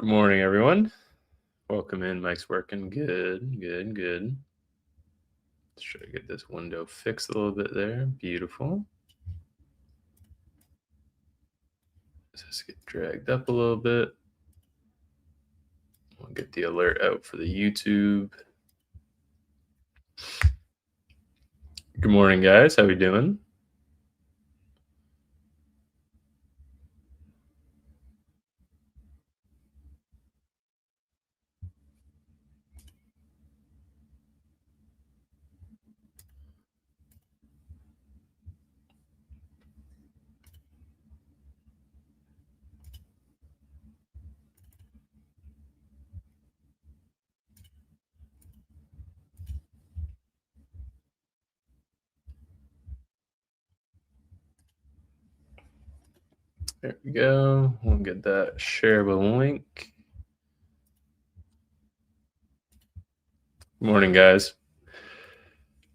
Good morning, everyone. Welcome in. Mike's working. Good, good, good. Let's try to get this window fixed a little bit there. Beautiful. Let's just get dragged up a little bit. We'll get the alert out for the YouTube. Good morning, guys. How we doing? There we go. We'll get that shareable link. Good morning, guys.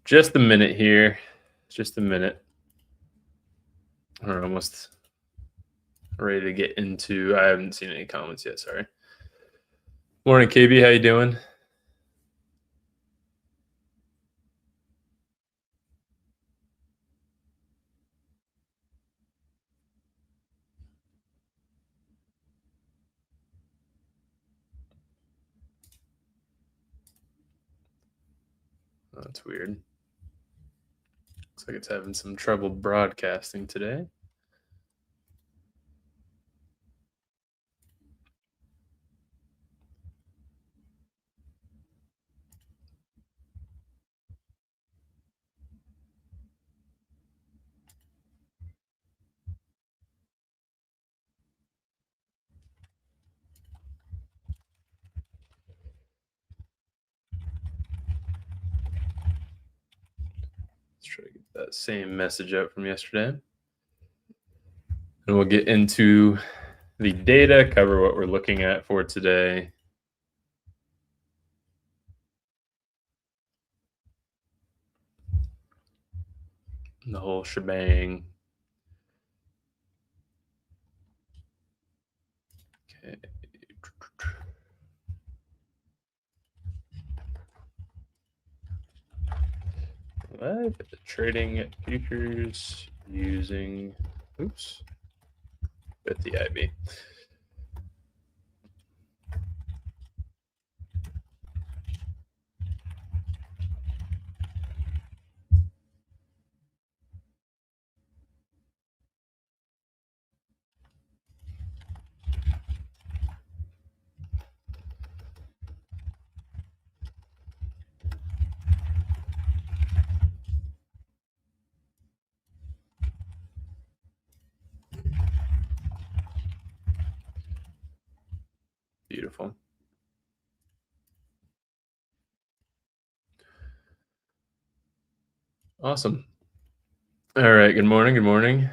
Just a minute here. Just a minute. We're almost ready to get into. I haven't seen any comments yet. Sorry. Morning, KB. How you doing? Oh, that's weird. Looks like it's having some trouble broadcasting today. Let's try to get that same message out from yesterday. And we'll get into the data, cover what we're looking at for today. The whole shebang. Okay. Live trading futures using, with the IB. Beautiful. Awesome. All right. Good morning. Good morning.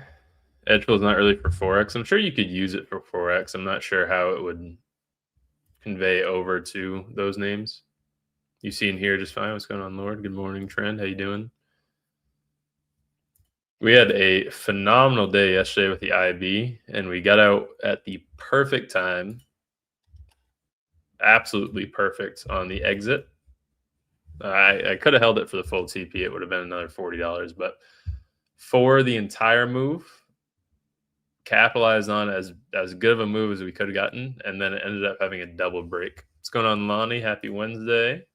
Edgeful is not really for Forex. I'm sure you could use it for Forex. I'm not sure how it would convey over to those names. You see in here just fine. What's going on, Lord? Good morning, Trend. How you doing? We had a phenomenal day yesterday with the IB, and we got out at the perfect time. Absolutely perfect on the exit. I could have held it for the full TP. It would have been another $40, but for the entire move, capitalized on as good of a move as we could have gotten, and then it ended up having a double break. What's going on, Lonnie? Happy Wednesday.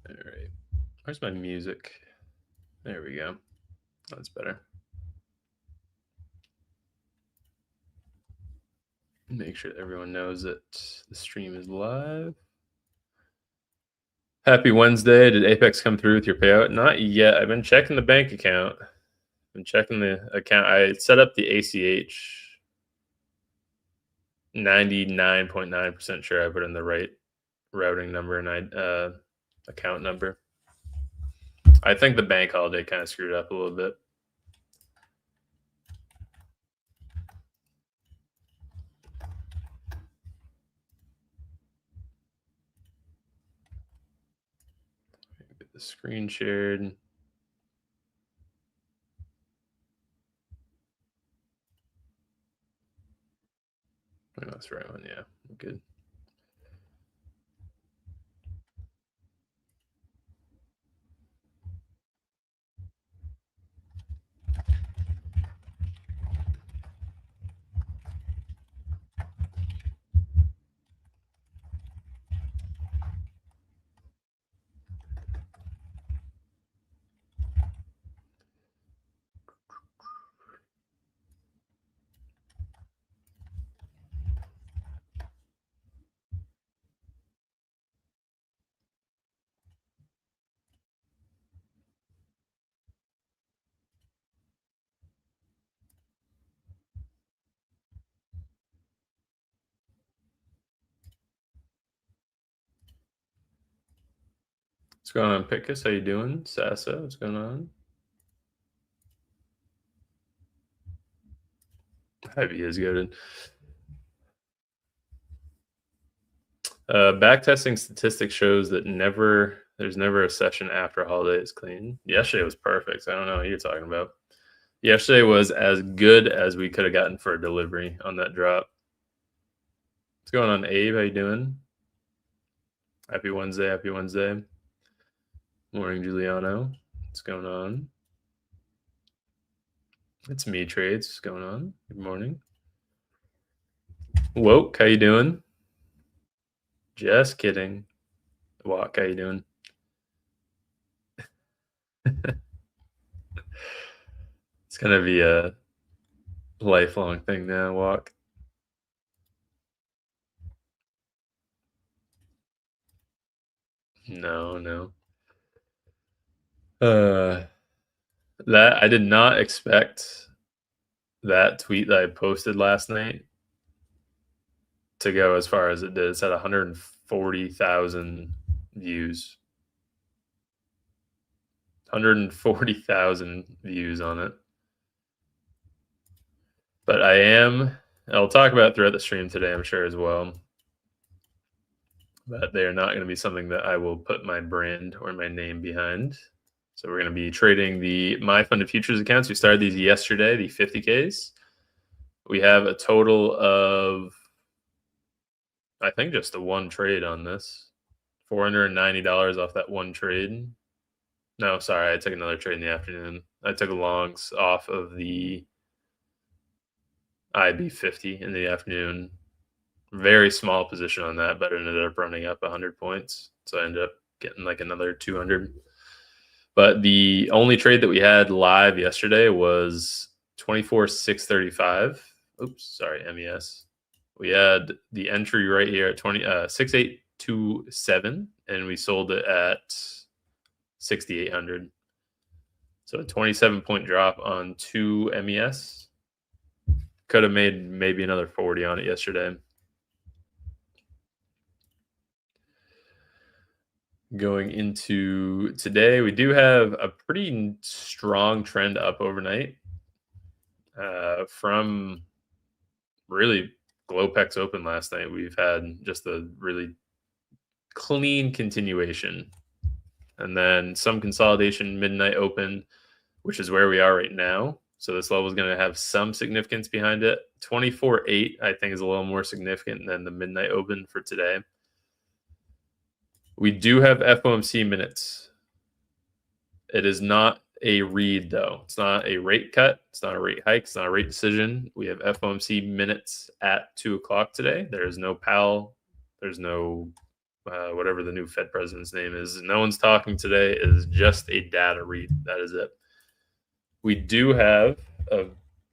All right. Where's my music? There we go. That's better. Make sure everyone knows that the stream is live. Happy Wednesday. Did Apex come through with your payout? Not yet. I've been checking the bank account. Been checking the account. I set up the ACH. 99.9% sure I put in the right routing number and account number. I think the bank holiday kind of screwed up a little bit. Get the screen shared. Oh, that's the right one. Yeah, good. What's going on, Pickus? How you doing? Sasa, what's going on? Heavy is good. Backtesting statistics shows that there's never a session after holiday is clean. Yesterday was perfect. I don't know what you're talking about. Yesterday was as good as we could have gotten for a delivery on that drop. What's going on, Abe? How you doing? Happy Wednesday. Happy Wednesday. Morning, Giuliano. What's going on? It's me, Trades. What's going on? Good morning. Woke, how you doing? Just kidding. Walk, how you doing? It's gonna be a lifelong thing now, Walk. No. That I did not expect that tweet that I posted last night to go as far as it did. It's at 140,000 views. 140,000 views on it. But I'll talk about it throughout the stream today, I'm sure, as well. But they are not going to be something that I will put my brand or my name behind. So we're going to be trading the My Funded Futures accounts. We started these yesterday, the 50Ks. We have a total of, I think, just the one trade on this. $490 off that one trade. No, sorry, I took another trade in the afternoon. I took longs off of the IB50 in the afternoon. Very small position on that, but it ended up running up 100 points. So I ended up getting like another 200. But the only trade that we had live yesterday was 24,635. Oops, sorry, MES. We had the entry right here at 6827, and we sold it at 6,800. So a 27-point drop on 2 MES. Could have made maybe another 40 on it yesterday. Going into today, we do have a pretty strong trend up overnight from really Glopex open last night. We've had just a really clean continuation, and then some consolidation midnight open, which is where we are right now. So this level is going to have some significance behind it. 24.8, I think, is a little more significant than the midnight open for today. We do have FOMC minutes. It is not a read, though. It's not a rate cut. It's not a rate hike. It's not a rate decision. We have FOMC minutes at 2 o'clock today. There is no Powell. There's no whatever the new Fed president's name is. No one's talking today. It is just a data read. That is it. We do have a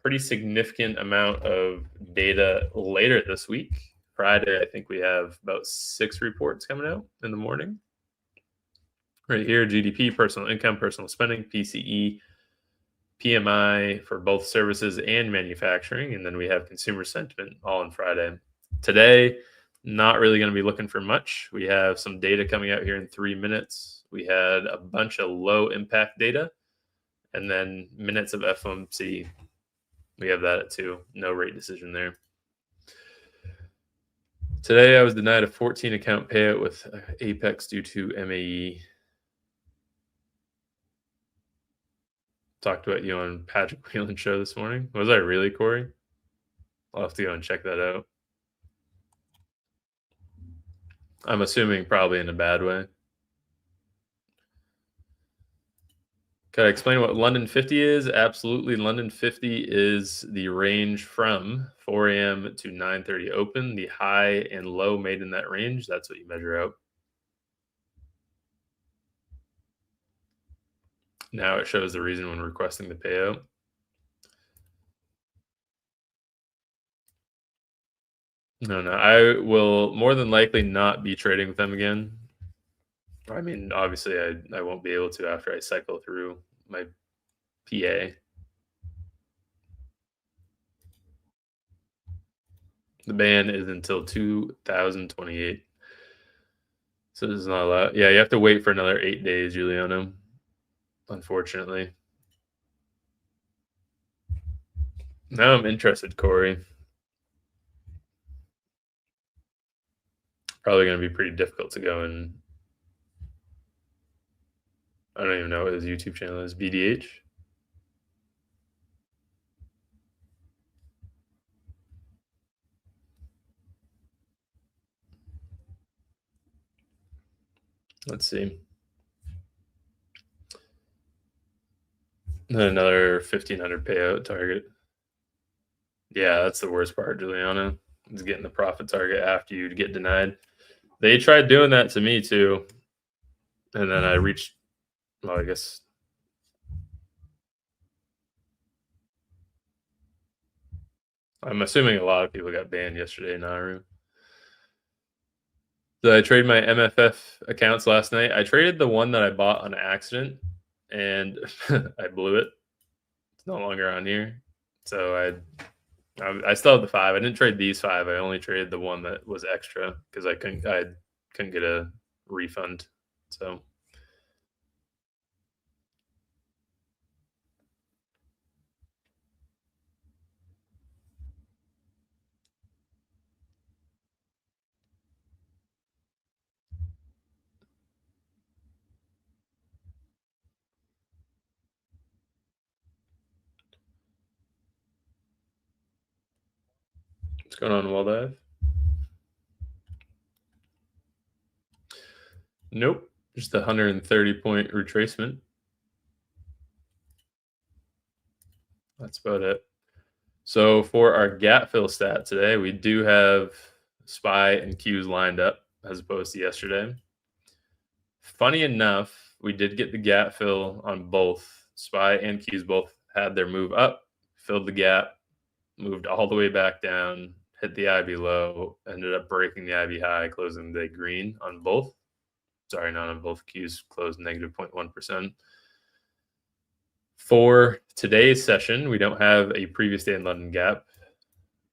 pretty significant amount of data later this week. Friday, I think we have about 6 reports coming out in the morning. Right here, GDP, personal income, personal spending, PCE, PMI for both services and manufacturing, and then we have consumer sentiment all on Friday. Today, not really going to be looking for much. We have some data coming out here in 3 minutes. We had a bunch of low impact data, and then minutes of FOMC. We have that at 2. No rate decision there. Today, I was denied a 14 account payout with Apex due to MAE. Talked about you on Patrick Whelan's show this morning. Was I really, Corey? I'll have to go and check that out. I'm assuming probably in a bad way. Can I explain what London 50 is? Absolutely. London 50 is the range from 4 a.m. to 9:30 open. The high and low made in that range, that's what you measure out. Now it shows the reason when requesting the payout. No, I will more than likely not be trading with them again. I mean, obviously, I won't be able to after I cycle through my PA. The ban is until 2028. So this is not a lot. Yeah, you have to wait for another 8 days, Giuliano, unfortunately. Now I'm interested, Corey. Probably going to be pretty difficult to go and I don't even know what his YouTube channel is. BDH. Let's see. Another 1,500 payout target. Yeah, that's the worst part, Giuliano. Is getting the profit target after you get denied. They tried doing that to me too, and then I reached. Well, I guess. I'm assuming a lot of people got banned yesterday in Nauru. Did I trade my MFF accounts last night? I traded the one that I bought on accident, and I blew it. It's no longer on here, so I still have the 5. I didn't trade these 5. I only traded the one that was extra because I couldn't get a refund. So what's going on, Waldive? Nope, just a 130-point retracement. That's about it. So for our gap fill stat today, we do have SPY and Qs lined up as opposed to yesterday. Funny enough, we did get the gap fill on both. SPY and Qs both had their move up, filled the gap, moved all the way back down, hit the IB low, ended up breaking the IB high, closing the green on both. Sorry, not on both. Qs closed negative 0.1%. For today's session, we don't have a previous day in London gap,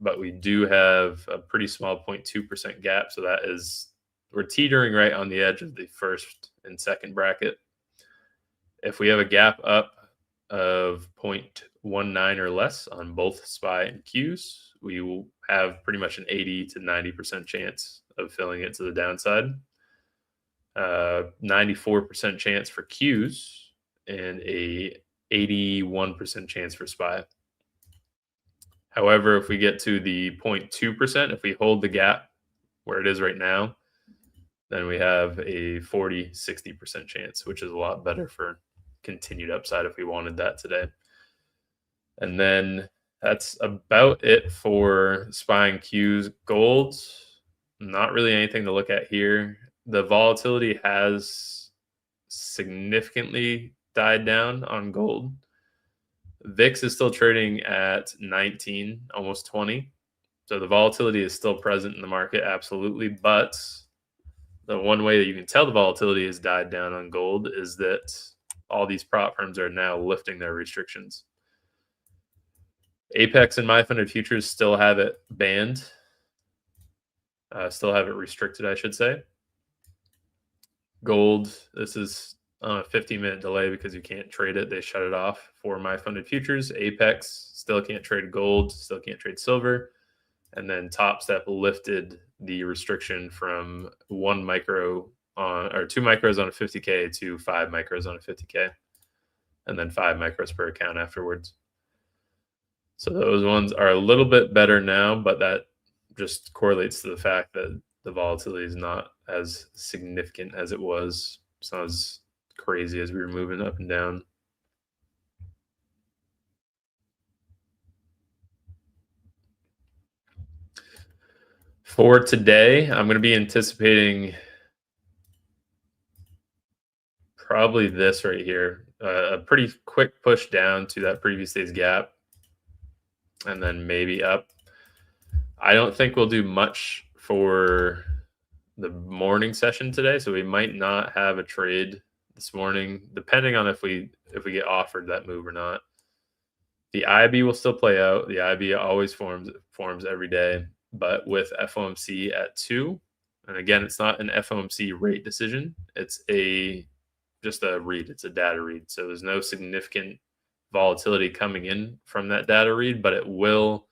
but we do have a pretty small 0.2% gap. So that is, we're teetering right on the edge of the first and second bracket. If we have a gap up of 0.19 or less on both SPY and Qs, we will have pretty much an 80 to 90% chance of filling it to the downside. 94% chance for Qs and a 81% chance for SPY. However, if we get to the 0.2%, if we hold the gap where it is right now, then we have a 40-60% chance, which is a lot better for continued upside if we wanted that today. And then that's about it for SPY and Qs. Gold, not really anything to look at here. The volatility has significantly died down on gold. VIX is still trading at 19, almost 20. So the volatility is still present in the market, absolutely. But the one way that you can tell the volatility has died down on gold is that all these prop firms are now lifting their restrictions. Apex and my funded futures still have it banned, still have it restricted, I should say. Gold, this is on a 15-minute delay because you can't trade it. They shut it off for my funded futures. Apex still can't trade gold, still can't trade silver. And then Top Step lifted the restriction from 1 micro on, or 2 micros on a 50K to 5 micros on a 50K, and then 5 micros per account afterwards. So those ones are a little bit better now, but that just correlates to the fact that the volatility is not as significant as it was. It's not as crazy as we were moving up and down. For today, I'm going to be anticipating probably this right here, a pretty quick push down to that previous day's gap, and then maybe up. I don't think we'll do much for the morning session today, so we might not have a trade this morning, depending on if we get offered that move or not. The IB will still play out. The IB always forms every day, but with FOMC at 2, and again, it's not an FOMC rate decision. It's just a read. It's a data read. So there's no significant volatility coming in from that data read, but it will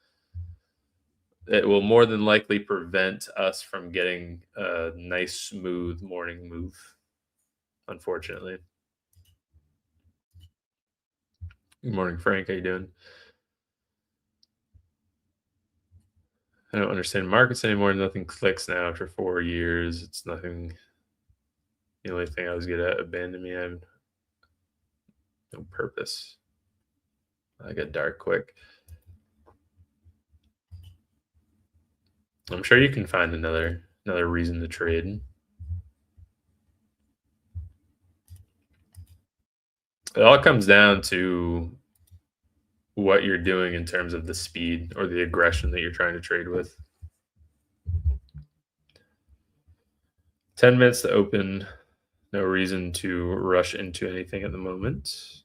more than likely prevent us from getting a nice, smooth morning move, unfortunately. Good morning, Frank. How you doing? I don't understand markets anymore. Nothing clicks now after 4 years. It's nothing. The only thing I was good at abandoned me. I have no purpose. I got dark quick. I'm sure you can find another reason to trade. It all comes down to what you're doing in terms of the speed or the aggression that you're trying to trade with. 10 minutes to open. No reason to rush into anything at the moment.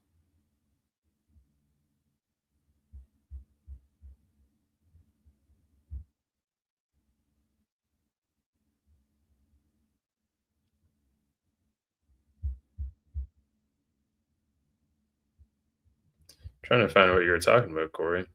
Trying to find what you were talking about, Corey.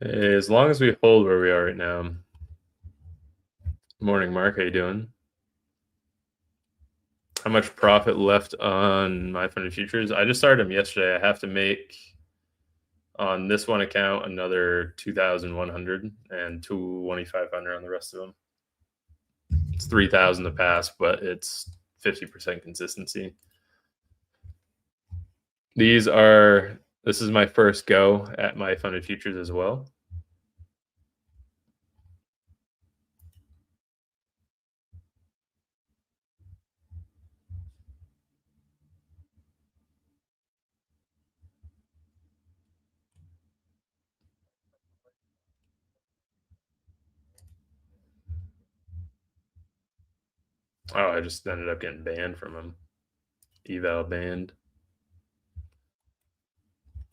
As long as we hold where we are right now. Morning, Mark. How you doing? How much profit left on my funded futures? I just started them yesterday. I have to make on this one account another 2,100 and 2,500 on the rest of them. It's 3,000 to pass, but it's 50% consistency. This is my first go at my funded futures as well. Oh, I just ended up getting banned from them. Eval banned.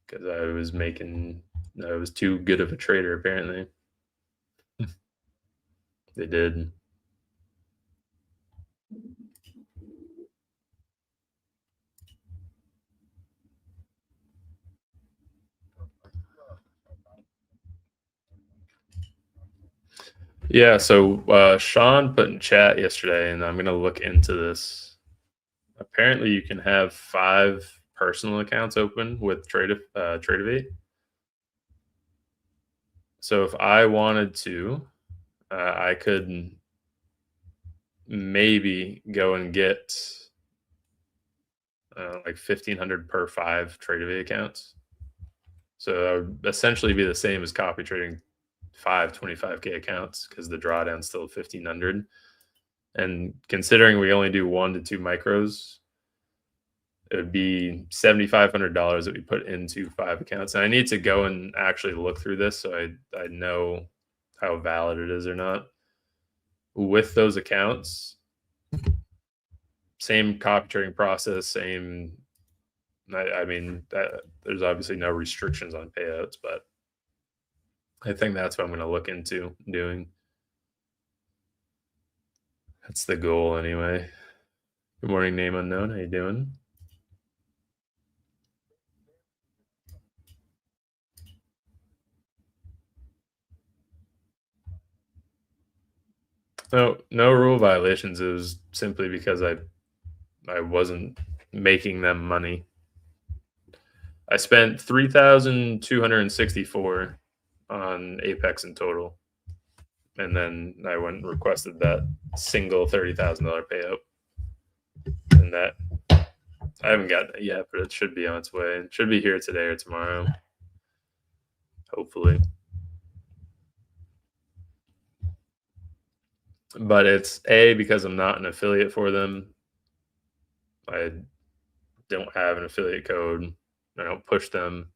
Because I was too good of a trader, apparently. They did. Yeah, so Sean put in chat yesterday, and I'm going to look into this. I apparently you can have 5 personal accounts open with Tradevate. So if I wanted to, I could maybe go and get like 1,500 per 5 Tradevate accounts. So that would essentially be the same as copy trading 5 25K accounts because the drawdown's still 1,500. And considering we only do 1 to 2 micros, it would be $7,500 that we put into 5 accounts. And I need to go and actually look through this so I know how valid it is or not. With those accounts, same copy trading process, same. I mean, there's obviously no restrictions on payouts, but I think that's what I'm going to look into doing. That's the goal, anyway. Good morning, name unknown. How you doing? No rule violations. It was simply because I wasn't making them money. I spent 3,264 on Apex in total, and then I went and requested that single $30,000 payout, and that I haven't gotten it yet, but it should be on its way. It should be here today or tomorrow, hopefully. But it's because I'm not an affiliate for them. I don't have an affiliate code. I don't push them.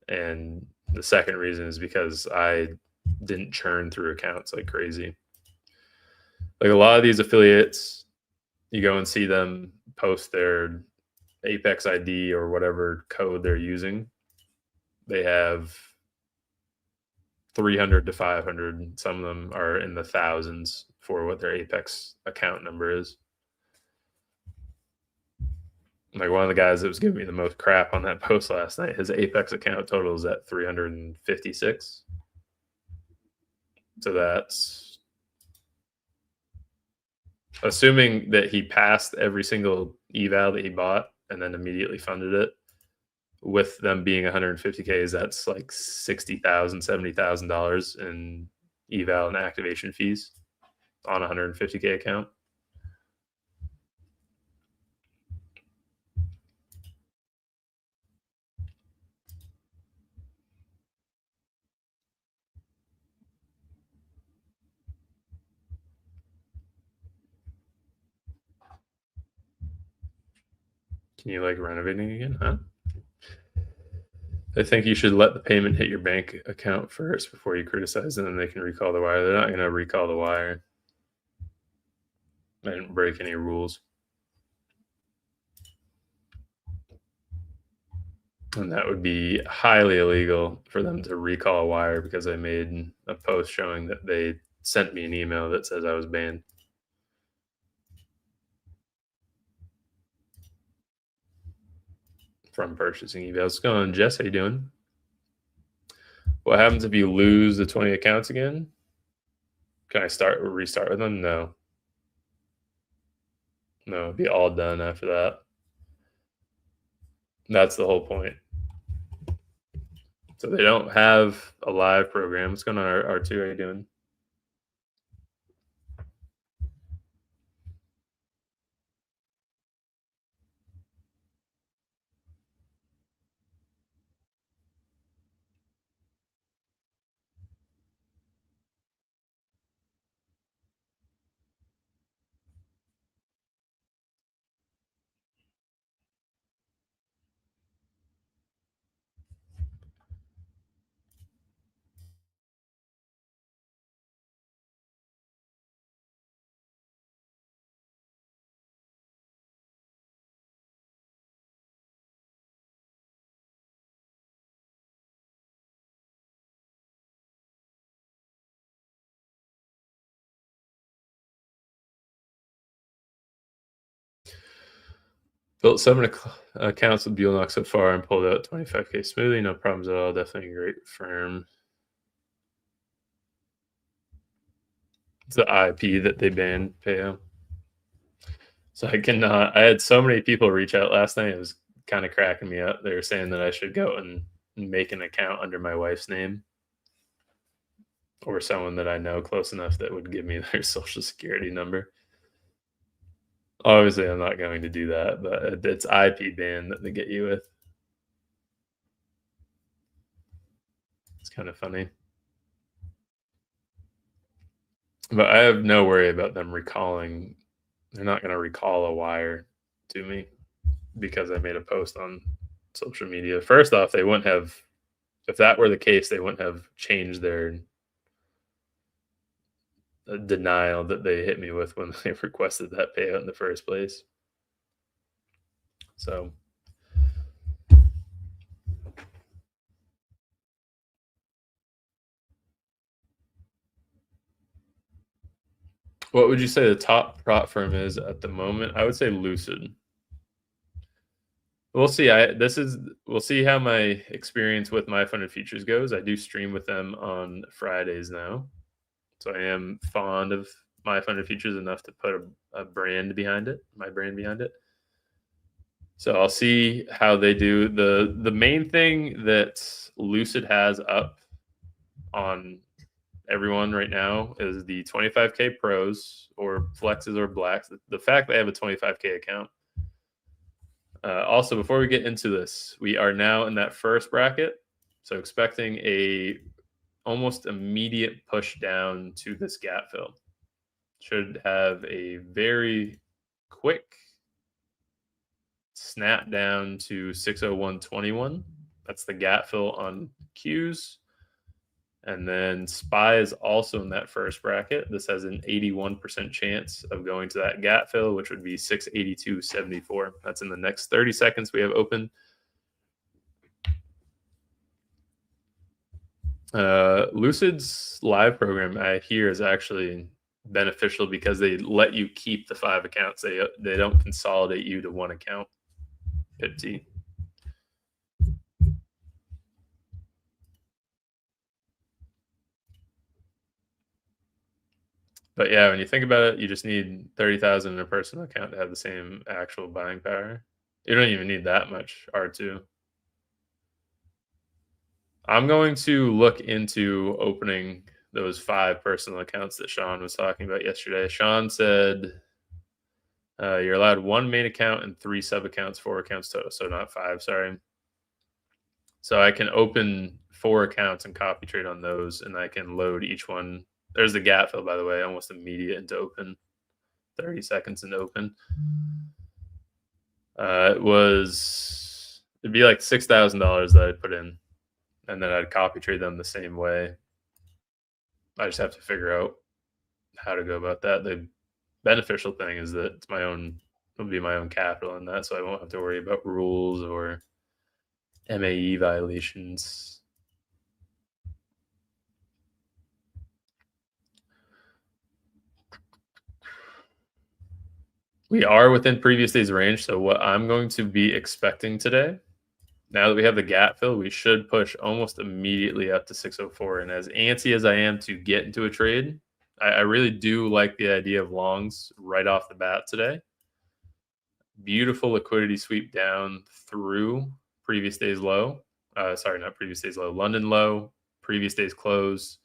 And the second reason is because I didn't churn through accounts like crazy. Like a lot of these affiliates, you go and see them post their Apex ID or whatever code they're using. They have 300 to 500. Some of them are in the thousands for what their Apex account number is. Like one of the guys that was giving me the most crap on that post last night, his Apex account total is at 356. So that's assuming that he passed every single eval that he bought and then immediately funded it. With them being 150Ks, that's like $60,000, $70,000 in eval and activation fees on a 150K account. Can you like renovating again, huh? I think you should let the payment hit your bank account first before you criticize them, and then they can recall the wire. They're not going to recall the wire. I didn't break any rules. And that would be highly illegal for them to recall a wire because I made a post showing that they sent me an email that says I was banned. From purchasing evals. What's going on, Jess? How you doing? What happens if you lose the 20 accounts again? Can I restart with them? No. No, it'd be all done after that. That's the whole point. So they don't have a live program. What's going on, R2? How you doing? Built 7 accounts with Buell so far and pulled out 25K smoothly. No problems at all. Definitely a great firm. It's the IP that they banned payout. So I cannot. I had so many people reach out last night. It was kind of cracking me up. They were saying that I should go and make an account under my wife's name or someone that I know close enough that would give me their social security number. Obviously, I'm not going to do that, but it's IP ban that they get you with. It's kind of funny. But I have no worry about them recalling. They're not going to recall a wire to me because I made a post on social media. First off, they wouldn't have, if that were the case, they wouldn't have changed their denial that they hit me with when they requested that payout in the first place. So, what would you say the top prop firm is at the moment? I would say Lucid. We'll see. We'll see how my experience with my funded futures goes. I do stream with them on Fridays now, so I am fond of my funded futures enough to put a brand behind it, my brand behind it. So I'll see how they do. The main thing that Lucid has up on everyone right now is the 25K pros or flexes or blacks. The fact they have a 25K account. Also, before we get into this, we are now in that first bracket, so expecting a almost immediate push down to this gap fill. Should have a very quick snap down to 601.21. That's the gap fill on Qs. And then SPY is also in that first bracket. This has an 81% chance of going to that gap fill, which would be 682.74. That's in the next 30 seconds we have open. Lucid's live program, I hear, is actually beneficial because they let you keep the 5 accounts. They don't consolidate you to one account. PIPT. But yeah, when you think about it, you just need 30,000 in a personal account to have the same actual buying power. You don't even need that much R2. I'm going to look into opening those 5 personal accounts that Sean was talking about yesterday. Sean said you're allowed 1 main account and 3 sub accounts, 4 accounts total. So not 5, sorry. So I can open 4 accounts and copy trade on those, and I can load each one. There's the gap fill, by the way, almost immediate into open. 30 seconds into open. It'd be like $6,000 that I'd put in, and then I'd copy trade them the same way. I just have to figure out how to go about that. The beneficial thing is that it's it'll be my own capital in that, so I won't have to worry about rules or MAE violations. We are within previous day's range, so what I'm going to be expecting today, now that we have the gap fill, we should push almost immediately up to 604. And as antsy as I am to get into a trade, I really do like the idea of longs right off the bat today. Beautiful liquidity sweep down through previous day's low. Sorry, not previous day's low. London low, previous day's close.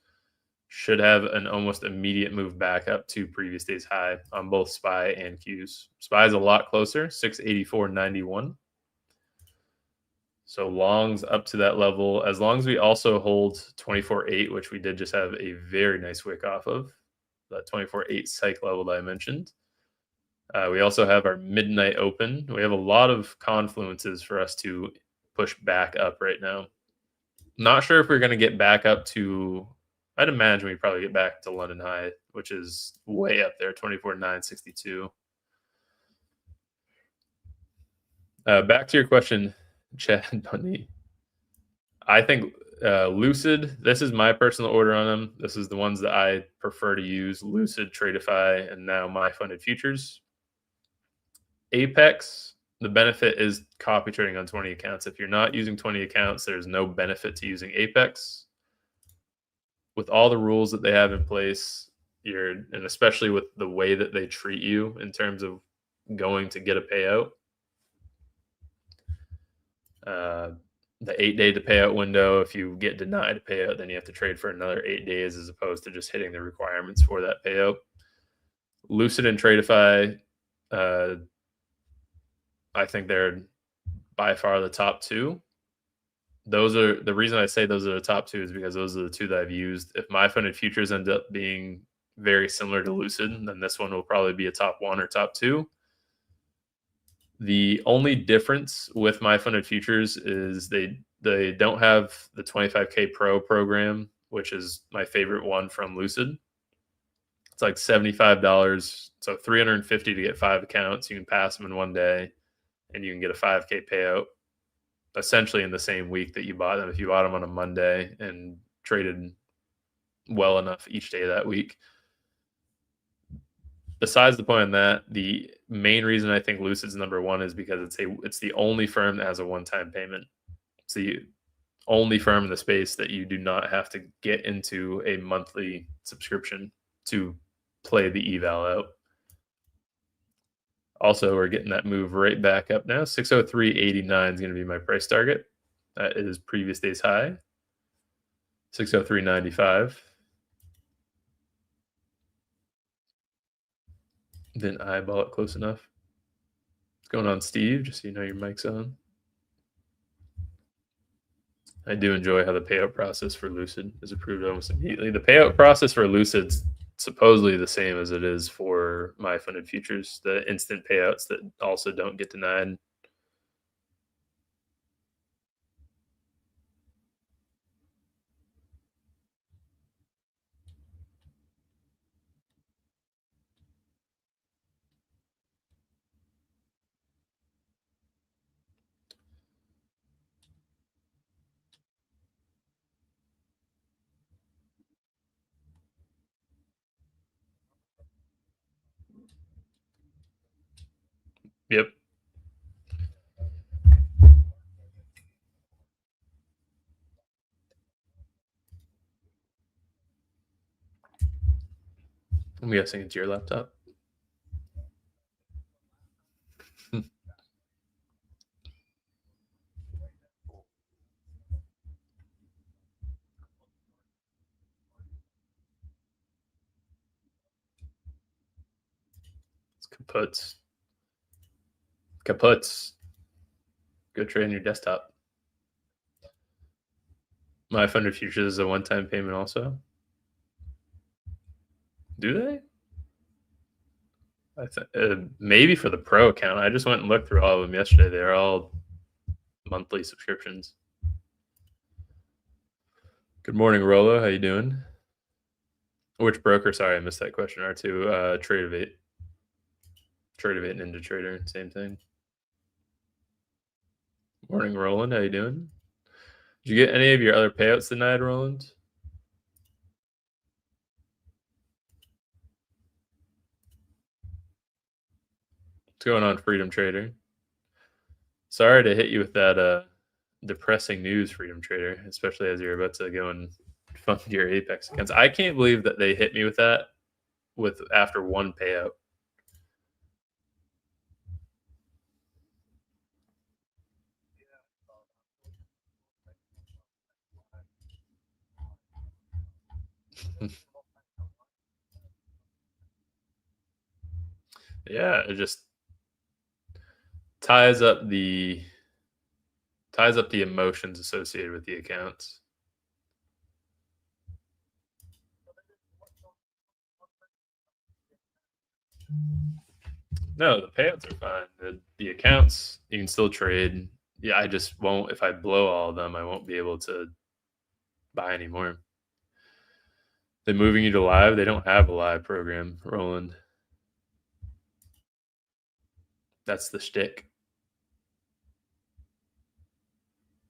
Should have an almost immediate move back up to previous day's high on both SPY and Qs. SPY is a lot closer, 684.91. So longs up to that level, as long as we also hold 24.8, which we did just have a very nice wick off of, that 24.8 psych level that I mentioned. We also have our midnight open. We have a lot of confluences for us to push back up right now. Not sure if we're going to get back up to, I'd imagine we probably get back to London high, which is way up there, 24.962. Back to your question, Chad Bundy. I think Lucid, this is my personal order on them. This is the ones that I prefer to use, Lucid, Tradeify, and now my funded futures. Apex, the benefit is copy trading on 20 accounts. If you're not using 20 accounts, there's no benefit to using Apex. With all the rules that they have in place, and especially with the way that they treat you in terms of going to get a payout. The 8-day to payout window, if you get denied a payout, then you have to trade for another 8 days as opposed to just hitting the requirements for that payout. Lucid and Tradeify, I think they're by far the top two. Those are the reason I say those are the top two is because those are the two that I've used. If my funded futures end up being very similar to Lucid, then this one will probably be a top one or top two. The only difference with my funded futures is they don't have the 25K Pro program, which is my favorite one from Lucid. It's like $75, so $350 to get 5 accounts. You can pass them in one day, and you can get a 5K payout essentially in the same week that you bought them. If you bought them on a Monday and traded well enough each day that week. Besides the point on that, the main reason I think Lucid's number one is because it's the only firm that has a one-time payment. It's the only firm in the space that you do not have to get into a monthly subscription to play the eval out. Also, we're getting that move right back up now. 603.89 is going to be my price target. That is previous day's high. 603.95. Didn't eyeball it close enough. What's going on, Steve? Just so you know your mic's on. I do enjoy how the payout process for Lucid is approved almost immediately. The payout process for Lucid's supposedly the same as it is for my funded futures, the instant payouts that also don't get denied. Yep. I'm guessing it's your laptop. It's kaputs. Kaputs. Go trade on your desktop. My funded futures is a one-time payment also. Do they? Maybe for the pro account. I just went and looked through all of them yesterday. They're all monthly subscriptions. Good morning, Rolo. How you doing? Which broker? Sorry, I missed that question. R2, Tradeivate. Tradeivate and NinjaTrader, same thing. Morning, Roland. How you doing? Did you get any of your other payouts denied, Roland? What's going on, Freedom Trader? Sorry to hit you with that depressing news, Freedom Trader, especially as you're about to go and fund your Apex accounts. I can't believe that they hit me with that after one payout. Yeah, it just ties up the emotions associated with the accounts. No, the payouts are fine. The accounts you can still trade. Yeah, I just won't. If I blow all of them, I won't be able to buy anymore. They're moving you to live. They don't have a live program, Roland. That's the shtick.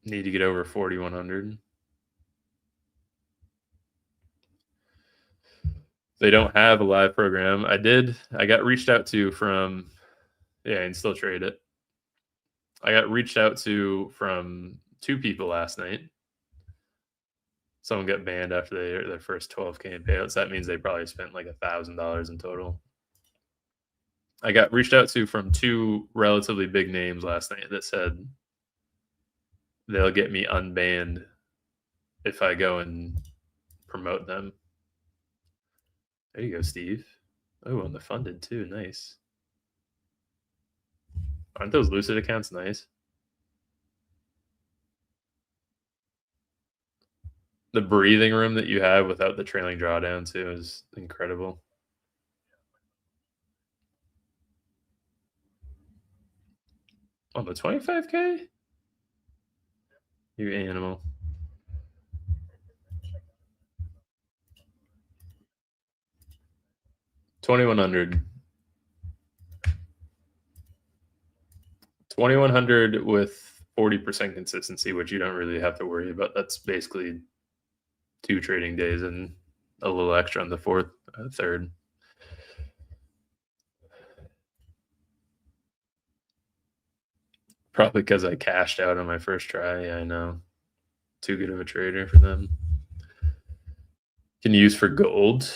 Need to get over 4,100. They don't have a live program. I got reached out to from, yeah, and still trade it. I got reached out to from 2 people last night. Someone got banned after their first 12K in payouts. That means they probably spent like $1,000 in total. I got reached out to from 2 relatively big names last night that said they'll get me unbanned if I go and promote them. There you go, Steve. Oh, on the funded too. Nice. Aren't those Lucid accounts nice? The breathing room that you have without the trailing drawdown too is incredible. On the 25K? You animal. 2100. 2100 with 40% consistency, which you don't really have to worry about. That's basically 2 trading days and a little extra on the third. Probably because I cashed out on my first try. Yeah, I know. Too good of a trader for them. Can you use for gold?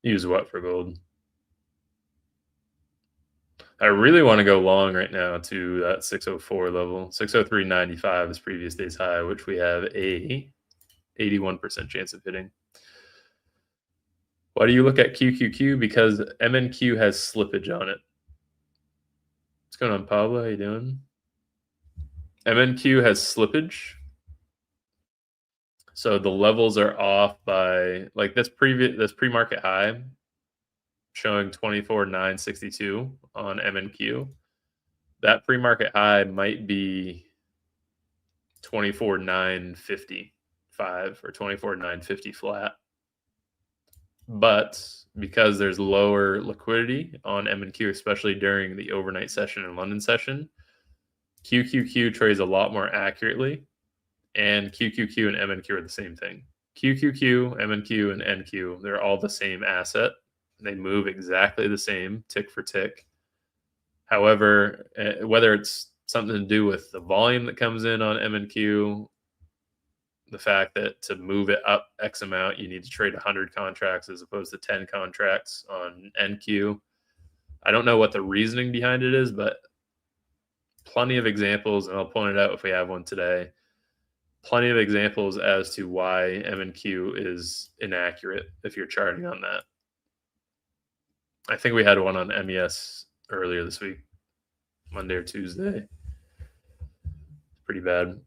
Use what for gold? I really want to go long right now to that 604 level. 603.95 is previous day's high, which we have a 81% chance of hitting. Why do you look at QQQ? Because MNQ has slippage on it. What's going on, Pablo? How you doing? MNQ has slippage. So the levels are off by like this pre-market high showing 24,962 on MNQ. That pre-market high might be 24,955 or 24,950 flat. But because there's lower liquidity on MNQ, especially during the overnight session and London session, QQQ trades a lot more accurately, and QQQ and MNQ are the same thing. QQQ, MNQ, and NQ, they're all the same asset. They move exactly the same, tick for tick. However, whether it's something to do with the volume that comes in on MNQ, the fact that to move it up X amount, you need to trade 100 contracts as opposed to 10 contracts on NQ. I don't know what the reasoning behind it is, but plenty of examples, and I'll point it out if we have one today. Plenty of examples as to why MNQ is inaccurate if you're charting on that. I think we had one on MES earlier this week, Monday or Tuesday. Pretty bad.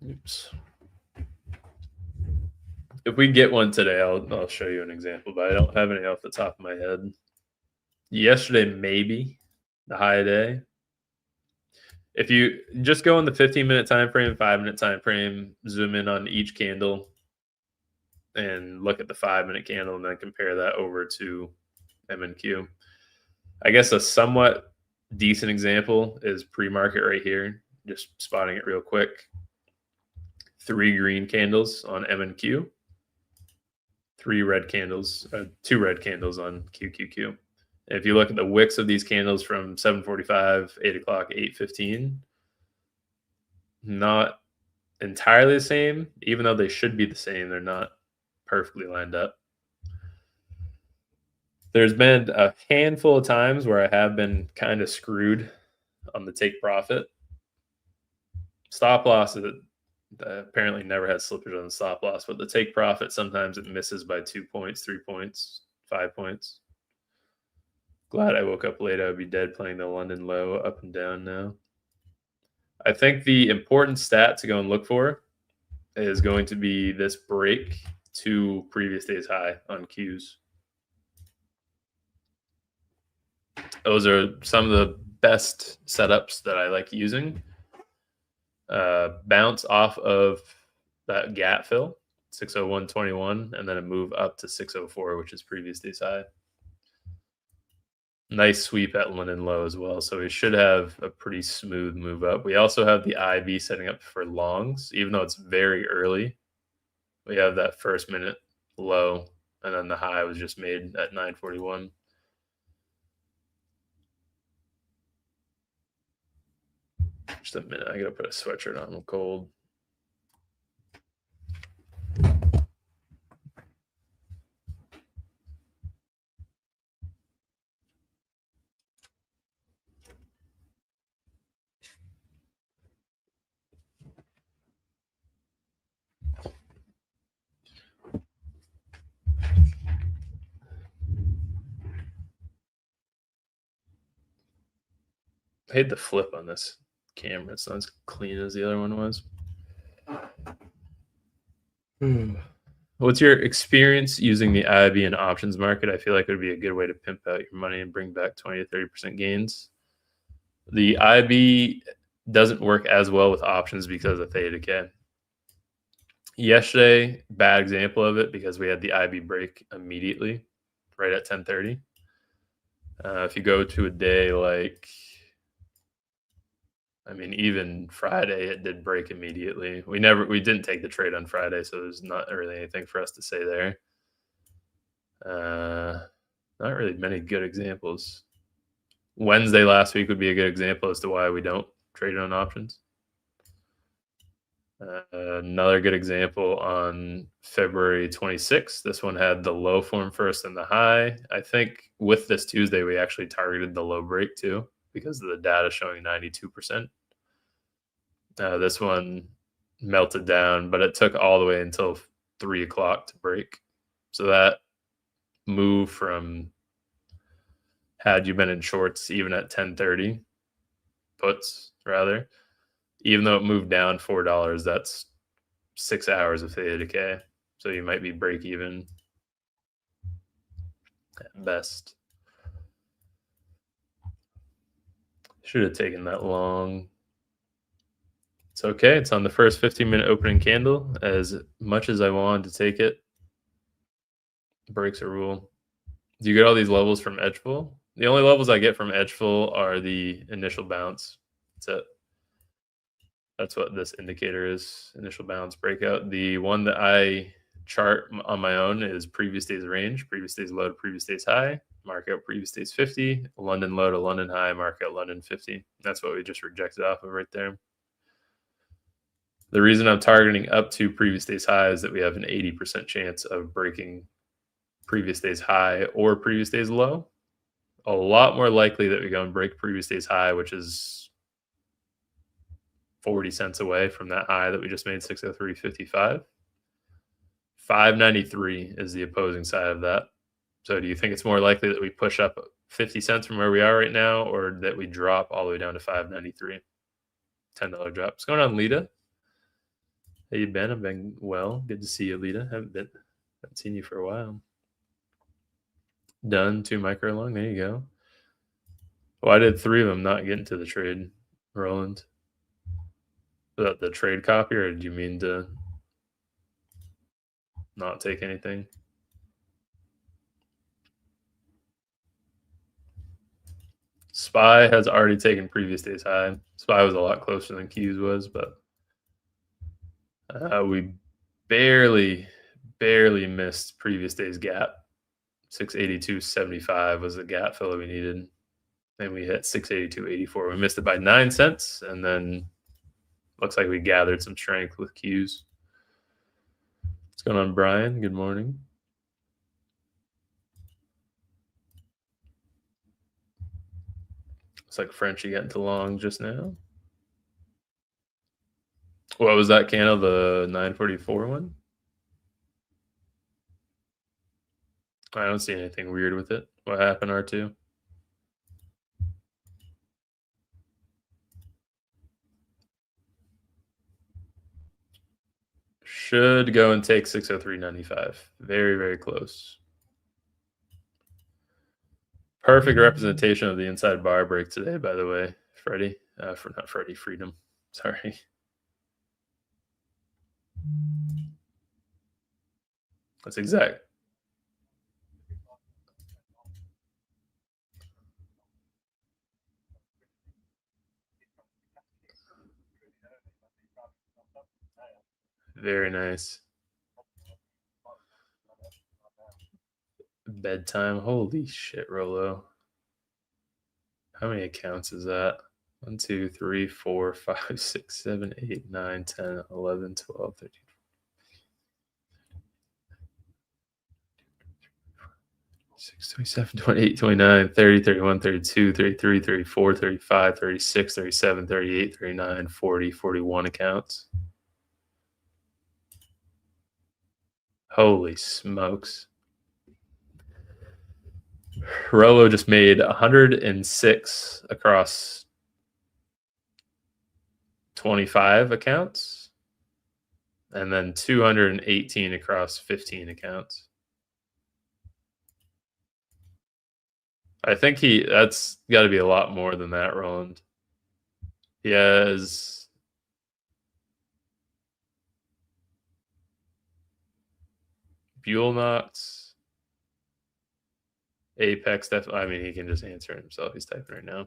Oops. If we get one today, I'll show you an example, but I don't have any off the top of my head. Yesterday, maybe the high day. If you just go in the 15-minute time frame, 5-minute time frame, zoom in on each candle, and look at the 5-minute candle, and then compare that over to MNQ. I guess a somewhat decent example is pre-market right here. Just spotting it real quick. 3 green candles on MNQ. 2 red candles on QQQ. If you look at the wicks of these candles from 7:45, 8 o'clock, 8:15, not entirely the same. Even though they should be the same, they're not perfectly lined up. There's been a handful of times where I have been kind of screwed on the take profit. Stop loss apparently never has slippage on the stop loss, but the take profit, sometimes it misses by 2 points, 3 points, 5 points. Glad I woke up late. I would be dead playing the London low up and down now. I think the important stat to go and look for is going to be this break to previous day's high on Qs. Those are some of the best setups that I like using. Bounce off of that gap fill, 601.21, and then a move up to 604, which is previous day's high. Nice sweep at London low as well. So we should have a pretty smooth move up. We also have the IV setting up for longs, even though it's very early. We have that first minute low, and then the high was just made at 9:41. Just a minute. I got to put a sweatshirt on. I'm cold. I hate the flip on this camera. It's not as clean as the other one was. What's your experience using the IB and options market? I feel like it would be a good way to pimp out your money and bring back 20 to 30% gains. The IB doesn't work as well with options because of theta decay. Yesterday, bad example of it because we had the IB break immediately, right at 10:30. If you go to a day like, I mean, even Friday, it did break immediately. We didn't take the trade on Friday, so there's not really anything for us to say there. Not really many good examples. Wednesday last week would be a good example as to why we don't trade on options. Another good example on February 26th. This one had the low form first and the high. I think with this Tuesday, we actually targeted the low break too because of the data showing 92%. This one melted down, but it took all the way until 3 o'clock to break. So that move from, had you been in shorts even at 10:30, puts rather, even though it moved down $4, that's 6 hours of theta decay. So you might be break even at best. Should have taken that long. It's okay. It's on the first 15-minute opening candle. As much as I wanted to take it, breaks a rule. Do you get all these levels from edgeful? The only levels I get from edgeful are the initial bounce. That's it. That's what this indicator is, initial bounce breakout. The one that I chart on my own is previous day's range, previous day's low to previous day's high, mark out previous day's 50, London low to London high, mark out London 50. That's what we just rejected off of right there. The reason I'm targeting up to previous day's high is that we have an 80% chance of breaking previous day's high or previous day's low. A lot more likely that we go and break previous day's high, which is 40 cents away from that high that we just made, 603.55. 593 is the opposing side of that. So do you think it's more likely that we push up 50 cents from where we are right now, or that we drop all the way down to 593? $10 drop. What's going on, Lita? How you been? I've been well. Good to see you, Lita. Haven't seen you for a while. Done 2 micro long. There you go. Why did 3 of them not get into the trade, Roland? The trade copy, or did you mean to not take anything? SPY has already taken previous day's high. SPY was a lot closer than Q's was, but we barely missed previous day's gap. 682.75 was the gap fill that we needed. And we hit 682.84. We missed it by 9 cents, and then looks like we gathered some strength with Qs. What's going on, Brian? Good morning. Looks like Frenchie got into long just now. What was that candle? The 944 one? I don't see anything weird with it. What happened, R2? Should go and take 603.95. Very, very close. Perfect representation of the inside bar break today, by the way, Freddie. Not Freddie, Freedom. Sorry. That's exact. Very nice. Bedtime. Holy shit, Rolo. How many accounts is that? 1, 2, 3, 4, 5, 6, 7, 8, 9, 10, 11, 12, 13. 6, 27, 28, 29, 30, 31, 32, 33, 34, 35, 36, 37, 38, 39, 40, 41 accounts. Holy smokes. Rolo just made 106 across 25 accounts, and then 218 across 15 accounts. I think that's got to be a lot more than that, Roland. He has Buell-Knox, Apex. I mean, he can just answer it himself. He's typing right now.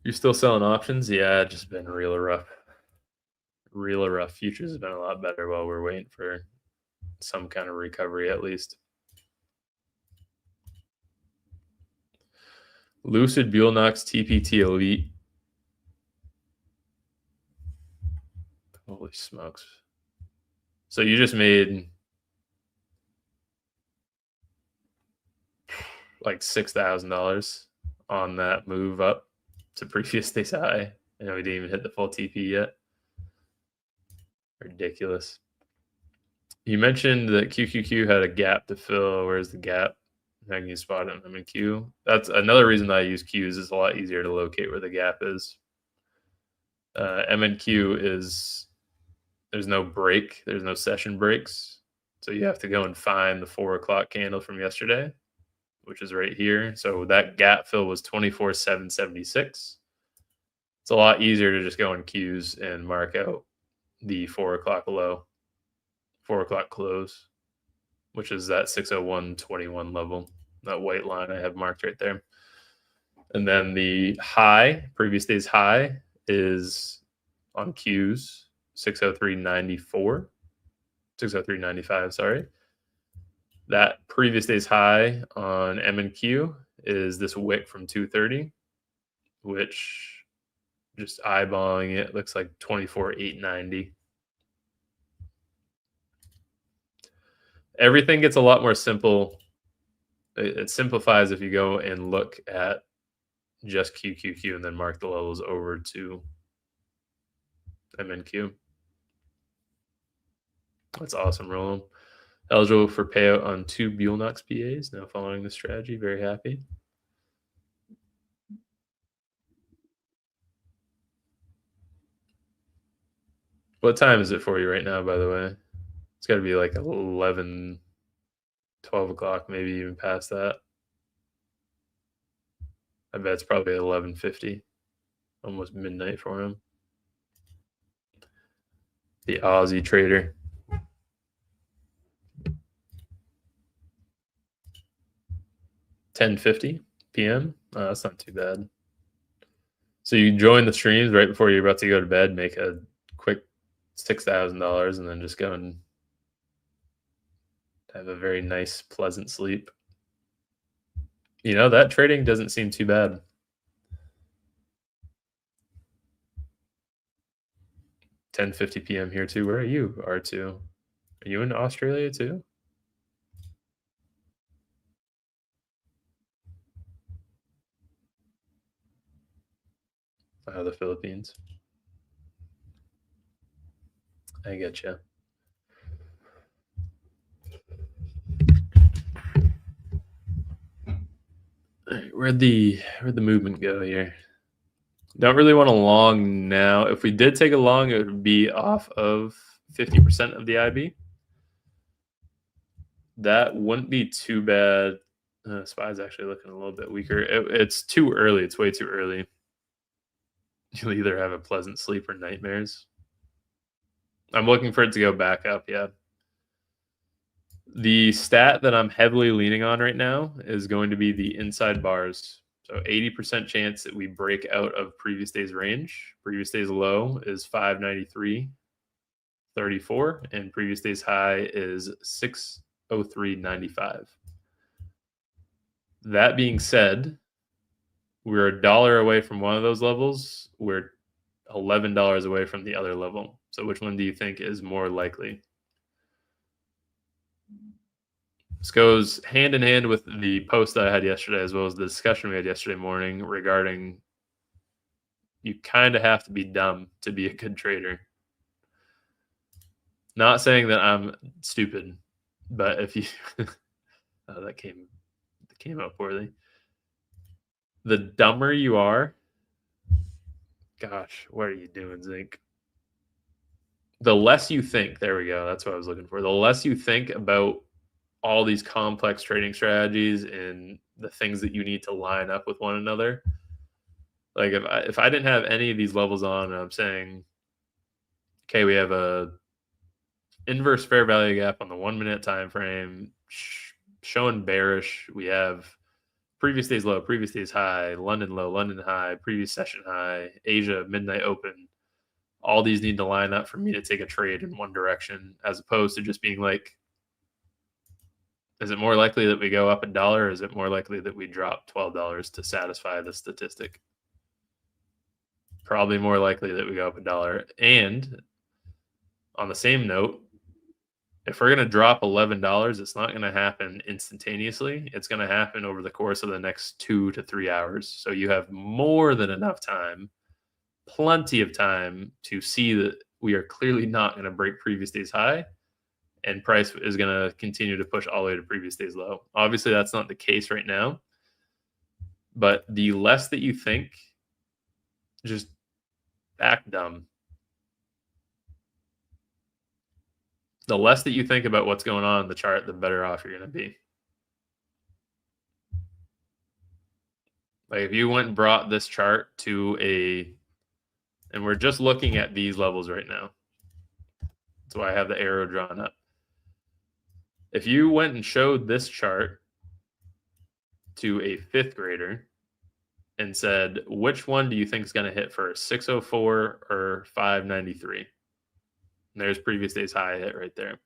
You're still selling options? Yeah, just been real rough. Real rough. Futures has been a lot better while we're waiting for some kind of recovery at least. Lucid, Buell-Knox, TPT Elite. Holy smokes. So you just made like $6,000 on that move up to previous day's high. And we didn't even hit the full TP yet. Ridiculous. You mentioned that QQQ had a gap to fill. Where's the gap? How can you spot it in MNQ? That's another reason that I use Qs. It's a lot easier to locate where the gap is. MNQ is, there's no break. There's no session breaks. So you have to go and find the 4 o'clock candle from yesterday, which is right here. So that gap fill was 24,776. It's a lot easier to just go in Qs and mark out the 4 o'clock low, 4 o'clock close, which is that 601.21 level, that white line I have marked right there. And then the high, previous day's high, is on Qs 603.94, 603.95, sorry. That previous day's high on MNQ is this wick from 230, which, just eyeballing it, looks like 24,890. Everything gets a lot more simple. It simplifies if you go and look at just QQQ and then mark the levels over to MNQ. That's awesome, Roland. Eligible for payout on 2 Buell-Knox PAs. Now following the strategy. Very happy. What time is it for you right now, by the way? It's got to be like 11, 12 o'clock, maybe even past that. I bet it's probably 11:50, almost midnight for him. The Aussie trader. 10:50 p.m. Oh, that's not too bad. So you join the streams right before you're about to go to bed, make a quick $6,000, and then just go and have a very nice, pleasant sleep. You know, that trading doesn't seem too bad. 10:50 p.m. here too. Where are you, R2? Are you in Australia too? The Philippines. I get you. Where'd the movement go here? Don't really want a long now. If we did take a long, it would be off of 50% of the IB. That wouldn't be too bad. SPY's actually looking a little bit weaker. It's too early. It's way too early. You'll either have a pleasant sleep or nightmares. I'm looking for it to go back up, yeah. The stat that I'm heavily leaning on right now is going to be the inside bars. So 80% chance that we break out of previous day's range. Previous day's low is 593.34, and previous day's high is 603.95. That being said, we're $1 away from one of those levels. We're $11 away from the other level. So which one do you think is more likely? This goes hand in hand with the post that I had yesterday, as well as the discussion we had yesterday morning regarding you kind of have to be dumb to be a good trader. Not saying that I'm stupid, but if you that came out poorly. The dumber you are, Gosh, what are you doing, Zinc? The less you think, there we go. That's what I was looking for. The less you think about all these complex trading strategies and the things that you need to line up with one another. Like if I didn't have any of these levels on, and I'm saying, okay, we have a inverse fair value gap on the 1 minute time frame, showing bearish. We have previous day's low, previous day's high, London low, London high, previous session high, Asia midnight open. All these need to line up for me to take a trade in one direction, as opposed to just being like, is it more likely that we go up $1, or is it more likely that we drop $12 to satisfy the statistic? Probably more likely that we go up $1. And on the same note, if we're going to drop $11, it's not going to happen instantaneously. It's going to happen over the course of the next 2 to 3 hours. So you have more than enough time, plenty of time to see that we are clearly not going to break previous day's high, and price is going to continue to push all the way to previous day's low. Obviously, that's not the case right now. But the less that you think, just act dumb. The less that you think about what's going on in the chart, the better off you're going to be. Like if you went and brought this chart to and we're just looking at these levels right now. That's why I have the arrow drawn up. If you went and showed this chart to a fifth grader and said, which one do you think is going to hit first, 604 or 593? And there's previous day's high hit right there.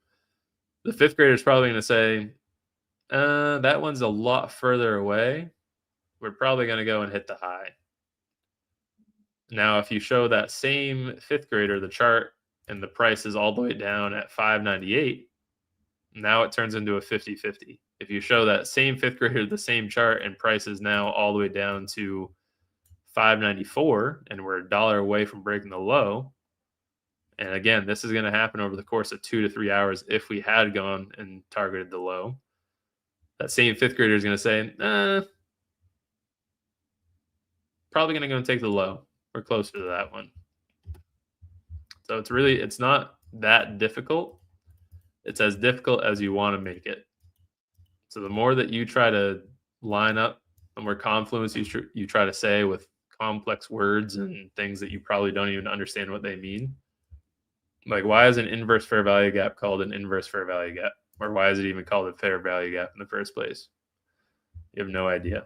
The fifth grader is probably going to say, that one's a lot further away. We're probably going to go and hit the high. Now, if you show that same fifth grader the chart and the price is all the way down at 598, now it turns into a 50-50. If you show that same fifth grader the same chart and price is now all the way down to 594 and we're $1 away from breaking the low, and again, this is going to happen over the course of 2 to 3 hours if we had gone and targeted the low, that same fifth grader is going to say, probably going to go and take the low. We're closer to that one. So it's not that difficult. It's as difficult as you want to make it. So the more that you try to line up, the more confluence you try to say with complex words and things that you probably don't even understand what they mean. Like, why is an inverse fair value gap called an inverse fair value gap? Or why is it even called a fair value gap in the first place? You have no idea.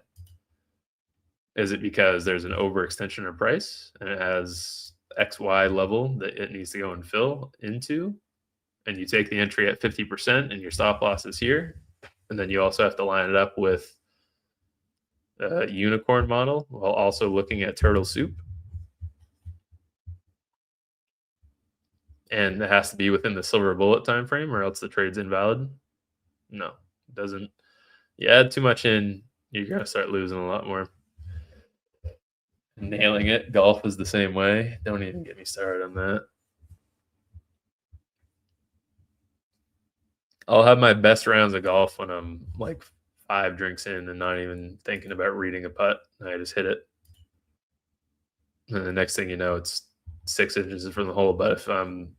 Is it because there's an overextension of price and it has XY level that it needs to go and fill into? And you take the entry at 50% and your stop loss is here. And then you also have to line it up with a unicorn model while also looking at turtle soup. And it has to be within the silver bullet time frame or else the trade's invalid. No, it doesn't. You add too much in, you're going to start losing a lot more. Nailing it. Golf is the same way. Don't even get me started on that. I'll have my best rounds of golf when I'm like 5 drinks in and not even thinking about reading a putt. I just hit it. And the next thing you know, it's 6 inches from the hole. But if I'm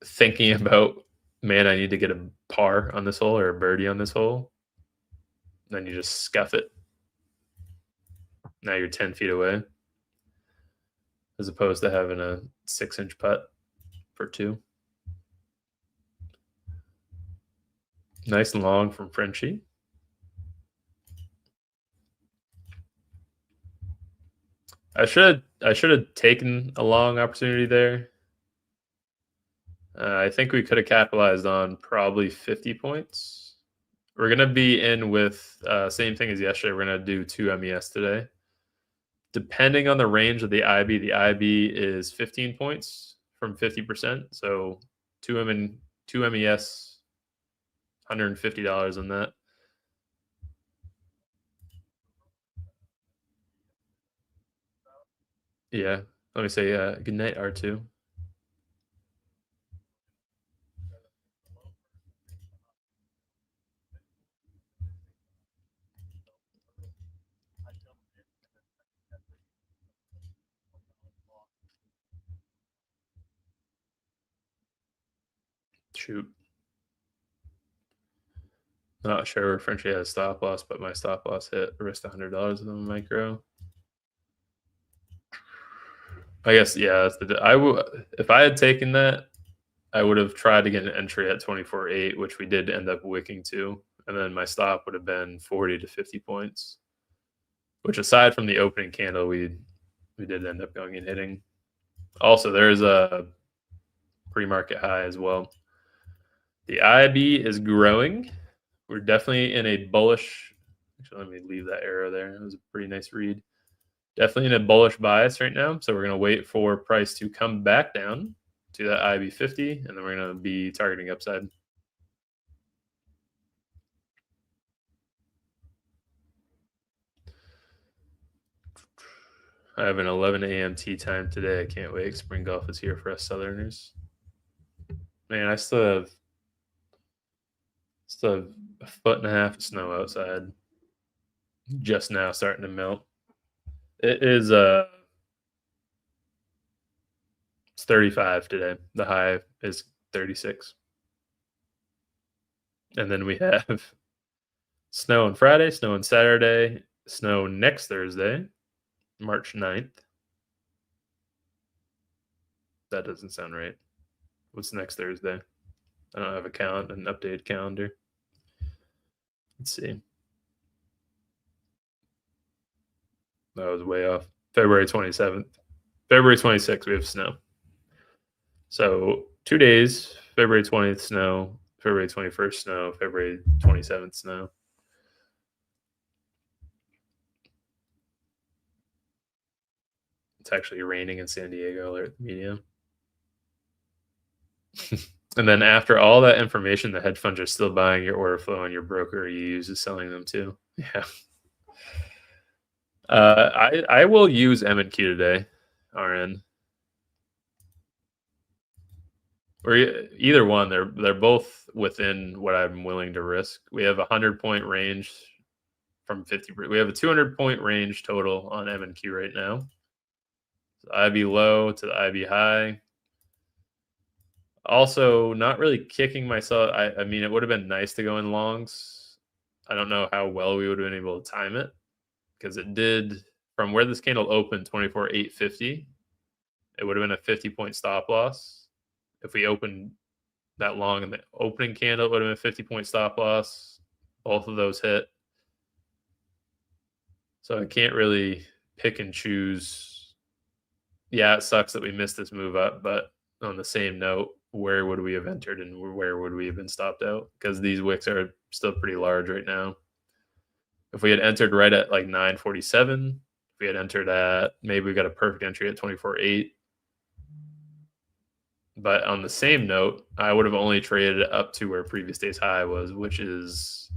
thinking about, man, I need to get a par on this hole or a birdie on this hole, then you just scuff it. Now you're 10 feet away, as opposed to having a 6-inch putt for 2. Nice and long from Frenchie. I should have taken a long opportunity there. I think we could have capitalized on probably 50 points. We're going to be in with same thing as yesterday. We're going to do 2 MES today. Depending on the range of the IB is 15 points from 50%. So 2 MES, $150 on that. Yeah. Let me say good night, R2. Shoot. Not sure if Frenchie has stop loss, but my stop loss hit. Risked $100 of the micro. I guess yeah. I would if I had taken that, I would have tried to get an entry at 24.8, which we did end up wicking to, and then my stop would have been 40 to 50 points. Which, aside from the opening candle, we did end up going and hitting. Also, there's a pre-market high as well. The IB is growing. We're definitely in a bullish. Actually, let me leave that arrow there. It was a pretty nice read. Definitely in a bullish bias right now. So we're going to wait for price to come back down to that IB 50, and then we're going to be targeting upside. I have an 11 a.m. tea time today. I can't wait. Spring golf is here for us Southerners. Man, I still have a foot and a half of snow outside. Just now starting to melt. It is it's 35 today. The high is 36. And then we have snow on Friday, snow on Saturday, snow next Thursday, March 9th. That doesn't sound right. What's next Thursday? I don't have an updated calendar. Let's see. That was way off. February 27th. February 26th, we have snow. So 2 days, February 20th, snow, February 21st, snow, February 27th, snow. It's actually raining in San Diego, alert the media. And then after all that information, the hedge funds are still buying your order flow, and your broker you use is selling them too. Yeah. I will use M&Q today, RN. Or either one. They're both within what I'm willing to risk. We have a 100-point range from 50. We have a 200-point range total on M&Q right now. So IB low to the IB high. Also, not really kicking myself. I mean, it would have been nice to go in longs. I don't know how well we would have been able to time it, because it did, from where this candle opened, 24,850. It would have been a 50-point stop loss. If we opened that long in the opening candle, it would have been a 50-point stop loss. Both of those hit. So I can't really pick and choose. Yeah, it sucks that we missed this move up, but on the same note, where would we have entered and where would we have been stopped out? Because these wicks are still pretty large right now. If we had entered right at like 947, if we had entered at, maybe we got a perfect entry at 24.8. But on the same note, I would have only traded up to where previous day's high was, which is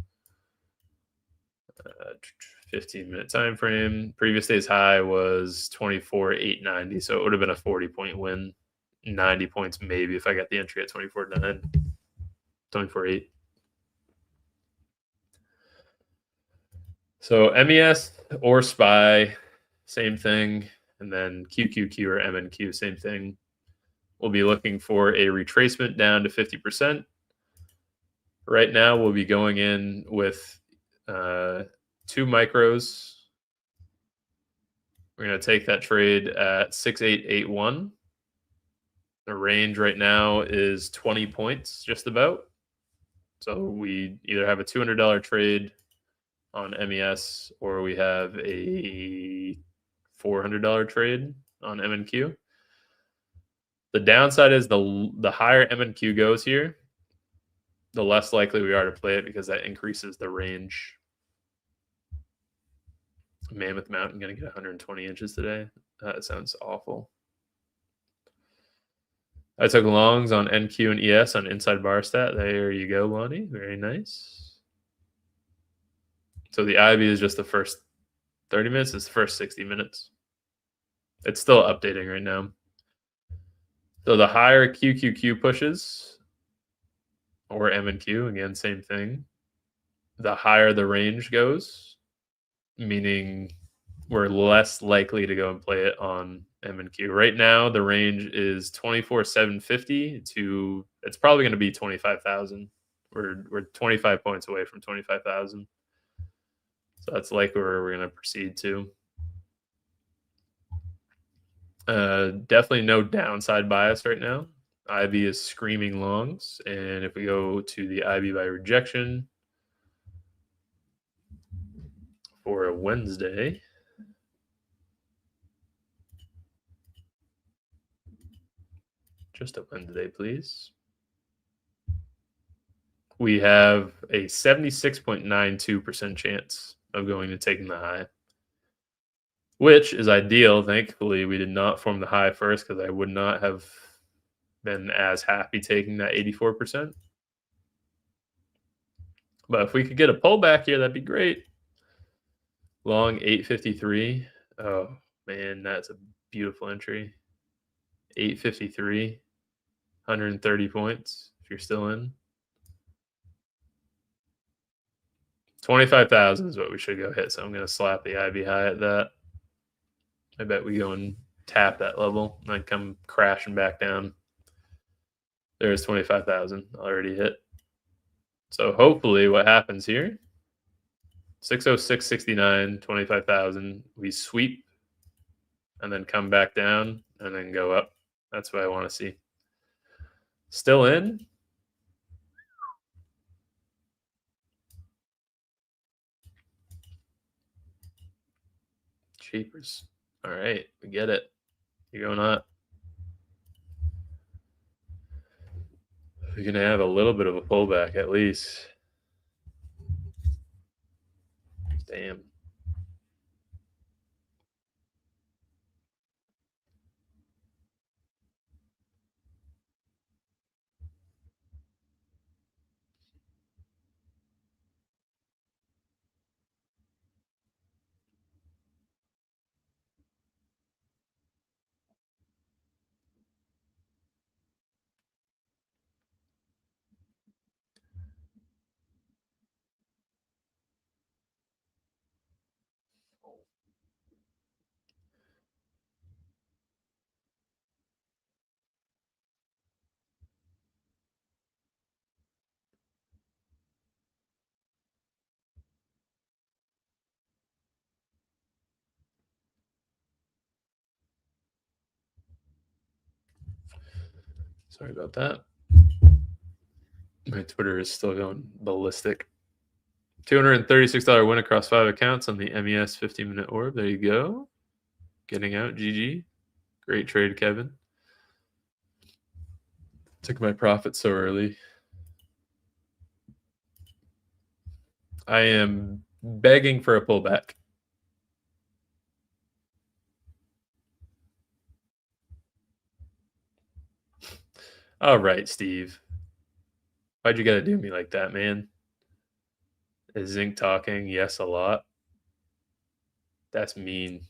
15-minute time frame. Previous day's high was 24,890, so it would have been a 40-point win. 90 points maybe if I got the entry at 24.9, 24.8. So MES or SPY, same thing. And then QQQ or MNQ, same thing. We'll be looking for a retracement down to 50%. Right now, we'll be going in with 2 micros. We're going to take that trade at 6881. The range right now is 20 points, just about. So we either have a $200 trade on MES or we have a $400 trade on MNQ. The downside is the higher MNQ goes here, the less likely we are to play it, because that increases the range. Mammoth Mountain going to get 120 inches today. That sounds awful. I took longs on NQ and ES on inside bar stat. There you go, Lonnie. Very nice. So the IB is just the first 30 minutes. It's the first 60 minutes. It's still updating right now. So the higher QQQ pushes, or MNQ, again, same thing, the higher the range goes, meaning we're less likely to go and play it on M and Q. Right now, the range is 24,750 to it's probably going to be 25,000. We're 25 points away from 25,000. So that's likely where we're going to proceed to. Definitely no downside bias right now. IB is screaming longs, and if we go to the IB by rejection for a Wednesday, just a Wednesday, please. We have a 76.92% chance of going to taking the high, which is ideal. Thankfully, we did not form the high first because I would not have been as happy taking that 84%. But if we could get a pullback here, that'd be great. Long 853. Oh, man, that's a beautiful entry. 853, 130 points if you're still in. 25,000 is what we should go hit. So I'm going to slap the IB high at that. I bet we go and tap that level and then come crashing back down. There's 25,000 already hit. So hopefully what happens here, 606.69, 25,000, we sweep and then come back down and then go up. That's what I want to see. Still in. Cheapers. All right, we get it. You're going up. We're going to have a little bit of a pullback at least. Damn. Sorry about that. My Twitter is still going ballistic. $236 win across 5 accounts on the MES 15-minute orb. There you go. Getting out, GG. Great trade, Kevin. Took my profit so early. I am begging for a pullback. All right, Steve. Why'd you got to do me like that, man? Is Zinc talking? Yes, a lot. That's mean.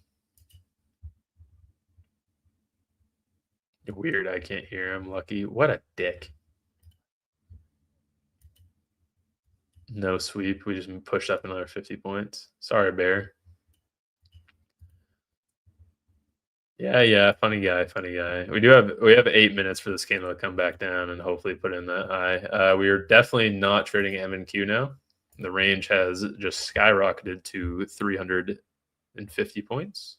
Weird, I can't hear him. Lucky. What a dick. No sweep. We just pushed up another 50 points. Sorry, Bear. Yeah. Funny guy. We have 8 minutes for this candle to come back down and hopefully put in that high. We are definitely not trading M and Q now. The range has just skyrocketed to 350 points.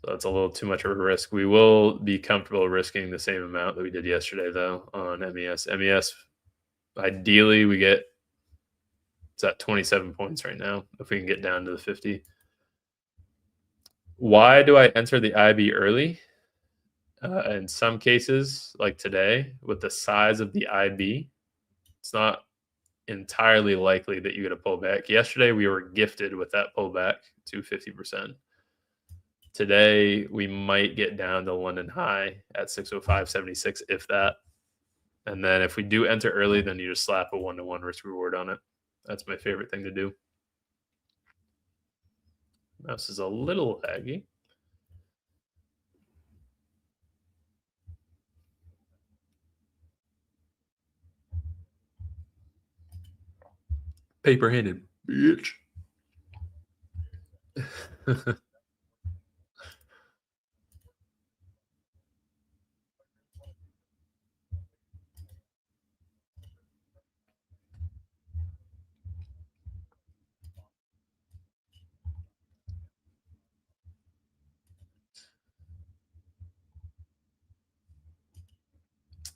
So that's a little too much of a risk. We will be comfortable risking the same amount that we did yesterday, though, on MES. MES, ideally, it's at 27 points right now, if we can get down to the 50. Why do I enter the IB early? In some cases, like today, with the size of the IB, it's not entirely likely that you get a pullback. Yesterday, we were gifted with that pullback to 50%. Today, we might get down to London high at 605.76, if that. And then if we do enter early, then you just slap a 1-to-1 risk reward on it. That's my favorite thing to do. Mouse is a little laggy. Paper-handed, bitch.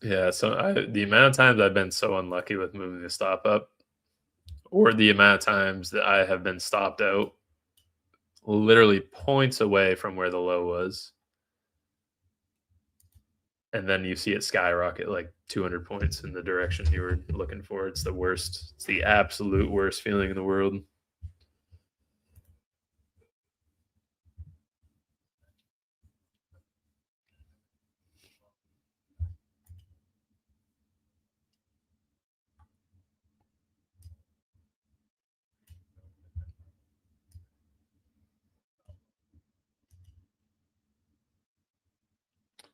Yeah, so the amount of times I've been so unlucky with moving the stop up, or the amount of times that I have been stopped out literally points away from where the low was, and then you see it skyrocket like 200 points in the direction you were looking for. It's the worst. It's the absolute worst feeling in the world.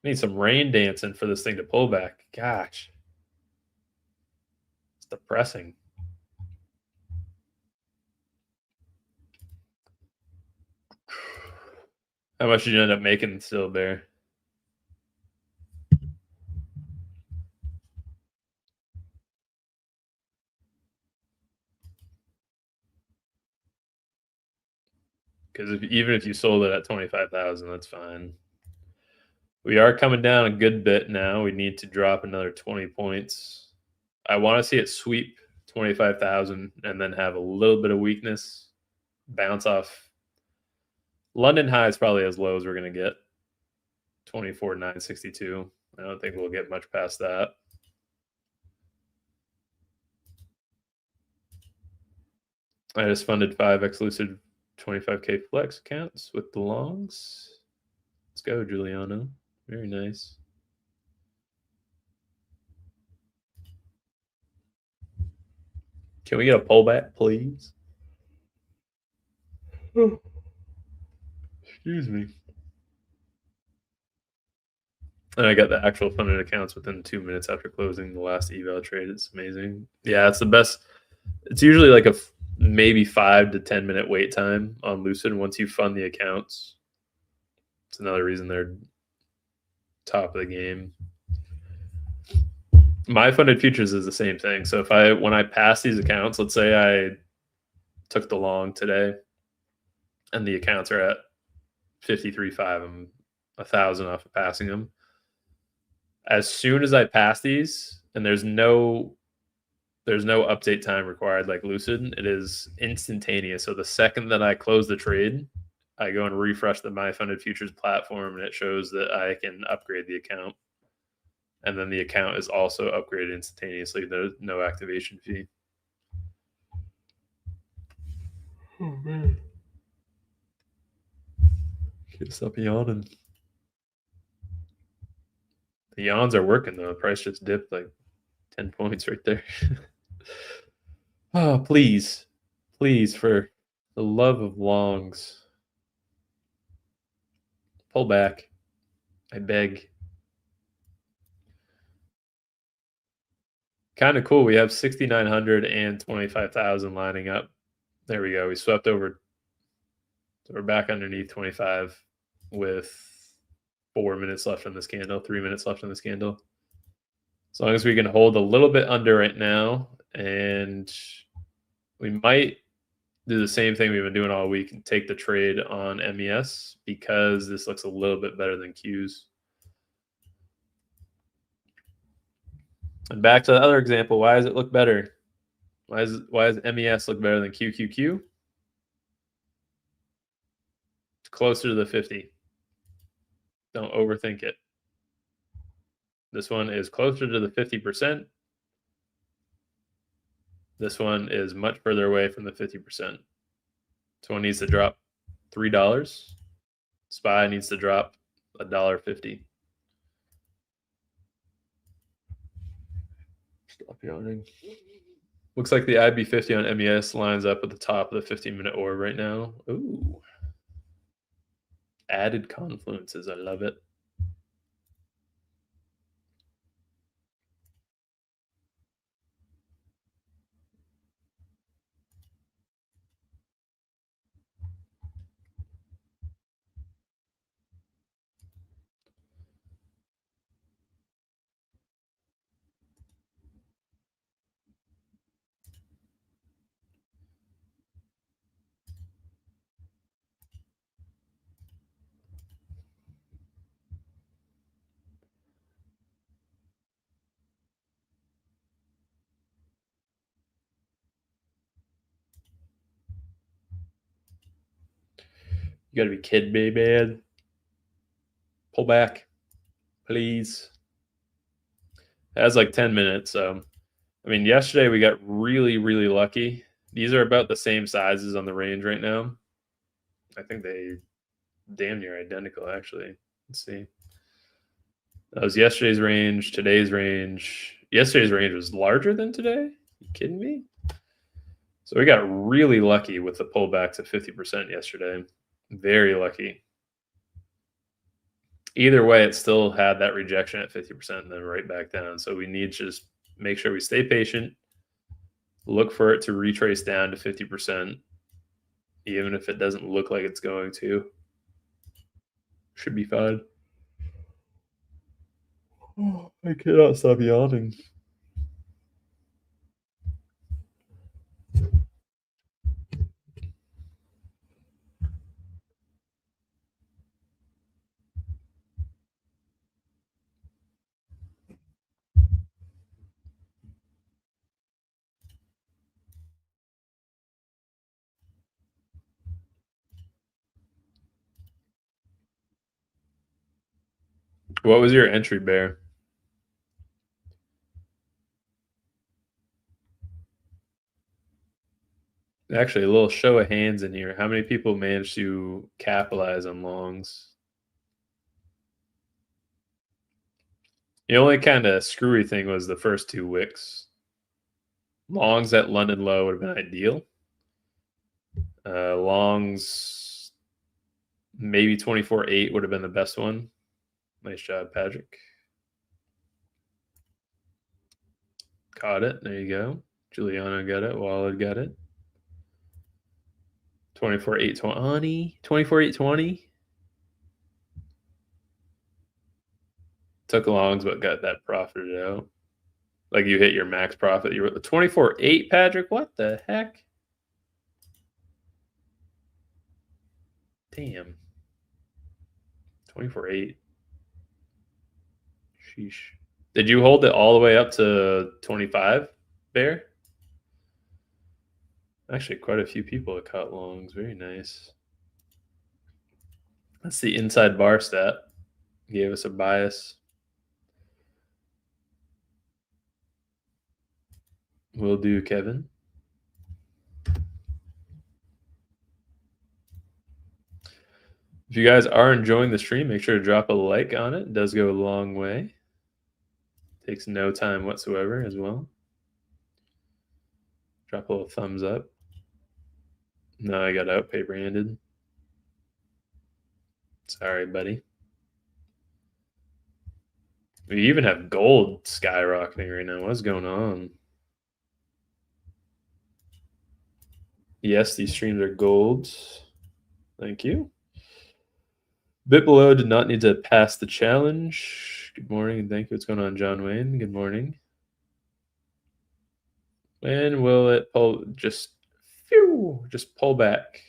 Need some rain dancing for this thing to pull back. Gosh, it's depressing. How much did you end up making still, Bear? Because even if you sold it at 25,000, that's fine. We are coming down a good bit now. We need to drop another 20 points. I want to see it sweep 25,000 and then have a little bit of weakness, bounce off. London high is probably as low as we're going to get, 24,962. I don't think we'll get much past that. I just funded 5 exclusive 25K flex accounts with the longs. Let's go, Giuliano. Very nice. Can we get a pullback, please? Excuse me. And I got the actual funded accounts within 2 minutes after closing the last eval trade. It's amazing. Yeah, it's the best. It's usually like a maybe 5 to 10 minute wait time on Lucid once you fund the accounts. It's another reason they're top of the game. My funded futures is the same thing. So when I pass these accounts, let's say I took the long today and the accounts are at 53.5, I'm 1,000 off of passing them. As soon as I pass these, and there's no update time required like Lucid, it is instantaneous. So the second that I close the trade, I go and refresh the My Funded Futures platform, and it shows that I can upgrade the account. And then the account is also upgraded instantaneously. There's no activation fee. Oh, man. Can't stop yawning. The yawns are working, though. The price just dipped like 10 points right there. Oh, please. Please, for the love of longs, pull back. I beg. Kind of cool. We have 6,900 and 25,000 lining up. There we go. We swept over. So we're back underneath 25 with 4 minutes left on this candle, 3 minutes left on this candle. As long as we can hold a little bit under right now, and we might do the same thing we've been doing all week and take the trade on MES because this looks a little bit better than Q's. And back to the other example, why does it look better? Why does MES look better than QQQ? It's closer to the 50. Don't overthink it. This one is closer to the 50%. This one is much further away from the 50%. This one needs to drop $3. SPY needs to drop $1.50. Stop yawning. Looks like the IB50 on MES lines up at the top of the 15-minute orb right now. Ooh. Added confluences. I love it. You got to be kidding me, man. Pull back, please. That's like 10 minutes. So, I mean, yesterday we got really, really lucky. These are about the same sizes on the range right now. I think they damn near identical, actually. Let's see. That was yesterday's range, today's range. Yesterday's range was larger than today. You kidding me? So we got really lucky with the pullbacks at 50% yesterday. Very lucky. Either way, it still had that rejection at 50% and then right back down. So we need to just make sure we stay patient, look for it to retrace down to 50%, even if it doesn't look like it's going to. Should be fine. Oh, I cannot stop yawning. What was your entry, Bear? Actually, a little show of hands in here. How many people managed to capitalize on longs? The only kind of screwy thing was the first two wicks. Longs at London low would have been ideal. Longs, maybe 24.8 would have been the best one. Nice job, Patrick. Caught it. There you go. Juliano got it. Wallad got it. 24.820. 24.820. Took longs, but got that profited out. Like you hit your max profit. You were at the 24.8, Patrick. What the heck? Damn. 24.8. Sheesh. Did you hold it all the way up to 25, Bear? Actually, quite a few people have caught longs. Very nice. That's the inside bar stat. Gave us a bias. Will do, Kevin. If you guys are enjoying the stream, make sure to drop a like on it. It does go a long way. Takes no time whatsoever as well. Drop a little thumbs up. No, I got out paper-handed. Sorry, buddy. We even have gold skyrocketing right now. What's going on? Yes, these streams are golds. Thank you. Bit below did not need to pass the challenge. Good morning and thank you. What's going on, John Wayne? Good morning. When will it pull? Just pull back.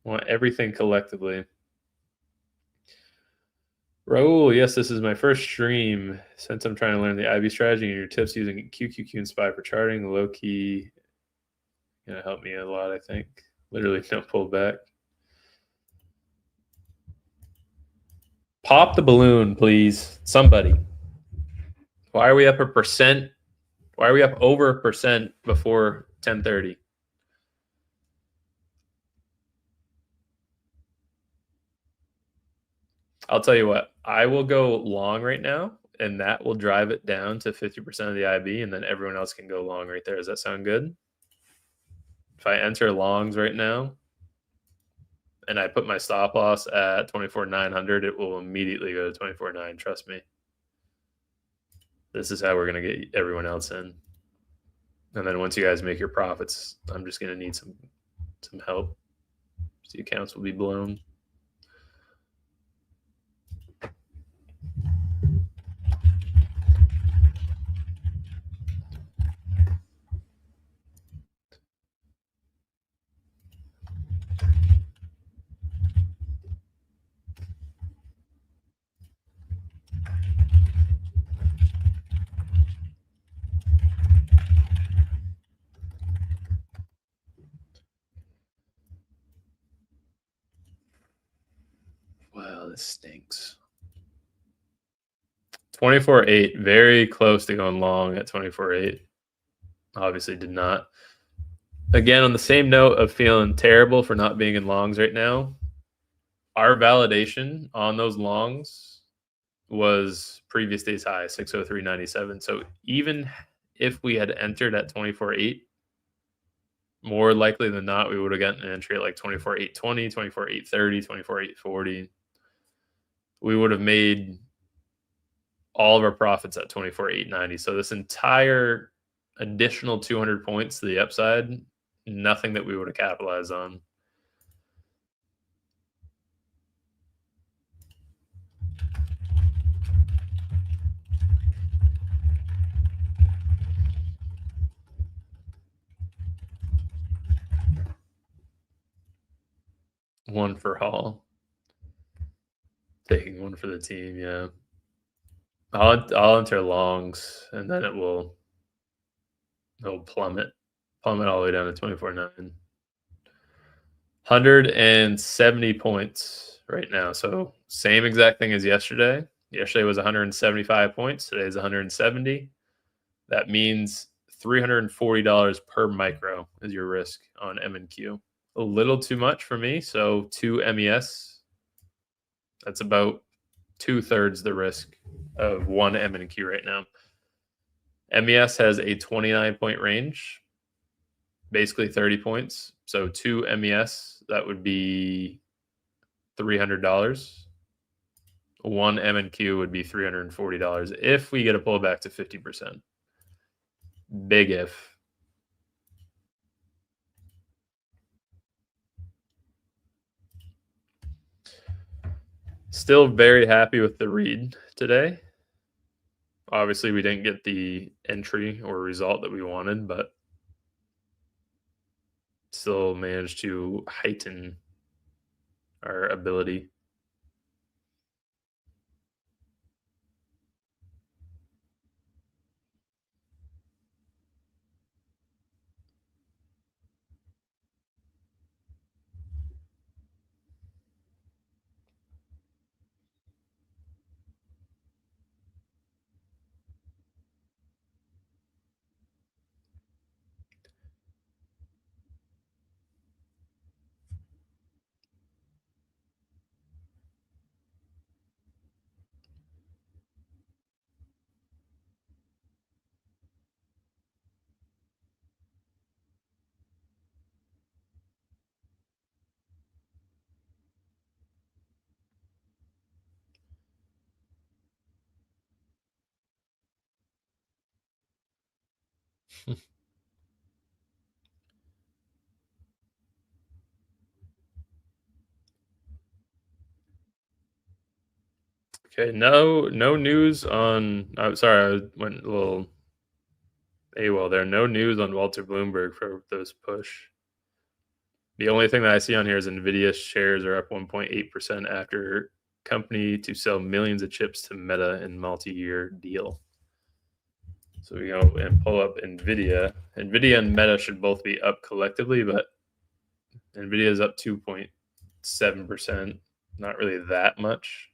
I want everything collectively. Raul, yes, this is my first stream since I'm trying to learn the IB strategy and your tips using QQQ and SPY for charting. Low key, gonna help me a lot, I think. Literally no pullback. Pop the balloon, please. Somebody. Why are we up 1%? Why are we up over 1% before 10:30? I'll tell you what, I will go long right now, and that will drive it down to 50% of the IB, and then everyone else can go long right there. Does that sound good? If I enter longs right now, and I put my stop loss at 24,900, it will immediately go to 24.9. Trust me. This is how we're going to get everyone else in. And then once you guys make your profits, I'm just going to need some help. The accounts will be blown. Oh, this stinks. 24.8, very close to going long at 24.8. Obviously did not. Again, on the same note of feeling terrible for not being in longs right now, our validation on those longs was previous day's high, 603.97. So even if we had entered at 24.8, more likely than not, we would have gotten an entry at like 24.820, 24.830, 24.840. We would have made all of our profits at 24.890. So this entire additional 200 points to the upside, nothing that we would have capitalized on. One for Hall. Taking one for the team, yeah. I'll enter longs, and then it'll plummet all the way down to 24.9. 170 points right now. So same exact thing as yesterday. Yesterday was 175 points. Today is 170. That means $340 per micro is your risk on M&Q. A little too much for me. So 2 MES, that's about 2/3 the risk of 1 M&Q right now. MES has a 29-point range, basically 30 points. So 2 MES, that would be $300. 1 M&Q would be $340 if we get a pullback to 50%. Big if. Still very happy with the read today. Obviously, we didn't get the entry or result that we wanted, but still managed to heighten our ability. Okay, no news on. I'm sorry, I went a little AWOL there. No news on Walter Bloomberg for this push. The only thing that I see on here is NVDA shares are up 1.8% after company to sell millions of chips to Meta in multi-year deal. So we go and pull up NVIDIA. NVIDIA and Meta should both be up collectively, but NVIDIA is up 2.7%. Not really that much.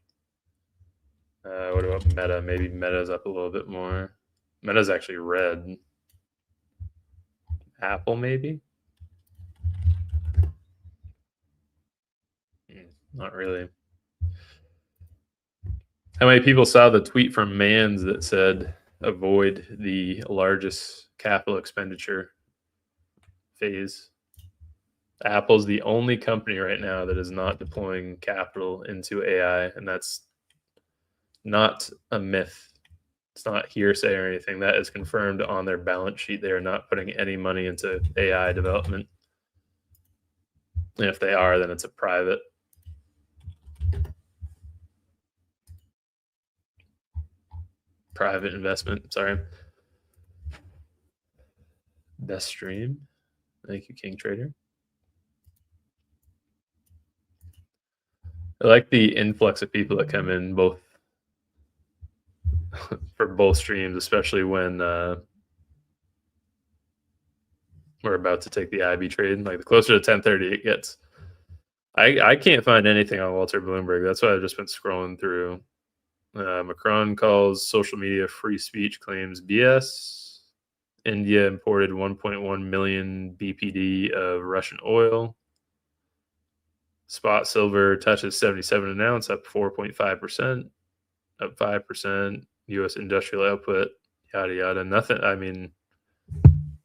What about Meta? Maybe Meta's up a little bit more. Meta's actually red. Apple, maybe? Not really. How many people saw the tweet from Mans that said avoid the largest capital expenditure phase? Apple's the only company right now that is not deploying capital into AI, and that's not a myth. It's not hearsay or anything. That is confirmed on their balance sheet. They are not putting any money into AI development. And if they are, then it's a private. Investment. Sorry. Best stream. Thank you, King Trader. I like the influx of people that come in both for both streams, especially when we're about to take the IB trade. Like the closer to 10:30 it gets, I can't find anything on Walter Bloomberg. That's why I've just been scrolling through. Macron calls social media free speech claims BS. India imported 1.1 million BPD of Russian oil. Spot silver touches 77 an ounce, up 4.5%, up 5%. U.S. industrial output, yada yada. Nothing. I mean,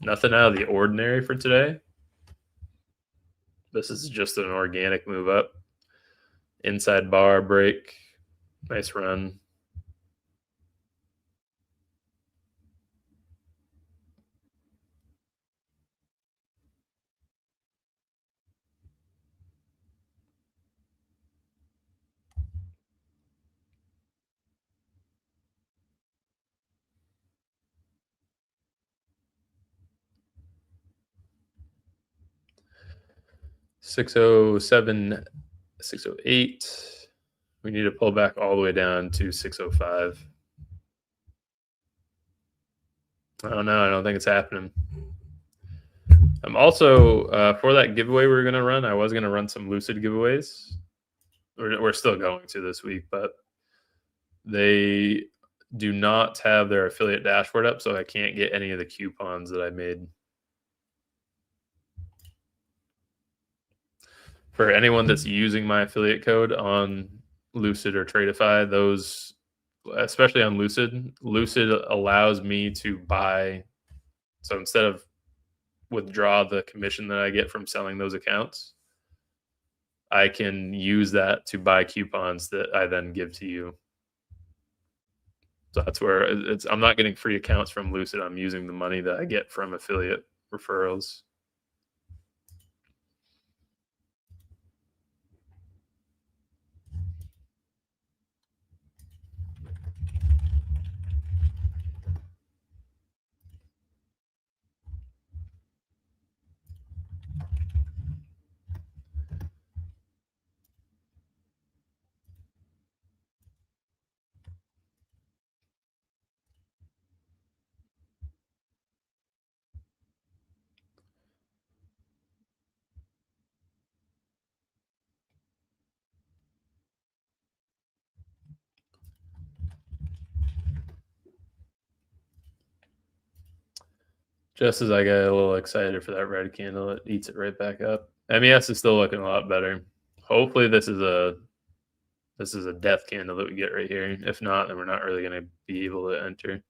nothing out of the ordinary for today. This is just an organic move up. Inside bar break. Nice run. $607, $608. We need to pull back all the way down to $605. I don't know. I don't think it's happening. I'm also for that giveaway we're gonna run. I was gonna run some Lucid giveaways. We're still going to this week, but they do not have their affiliate dashboard up, so I can't get any of the coupons that I made. For anyone that's using my affiliate code on Lucid or Tradeify, those, especially on Lucid allows me to buy. So instead of withdraw the commission that I get from selling those accounts, I can use that to buy coupons that I then give to you. So that's where I'm not getting free accounts from Lucid. I'm using the money that I get from affiliate referrals. Just as I get a little excited for that red candle, it eats it right back up. MES is still looking a lot better. Hopefully this is a death candle that we get right here. If not, then we're not really going to be able to enter.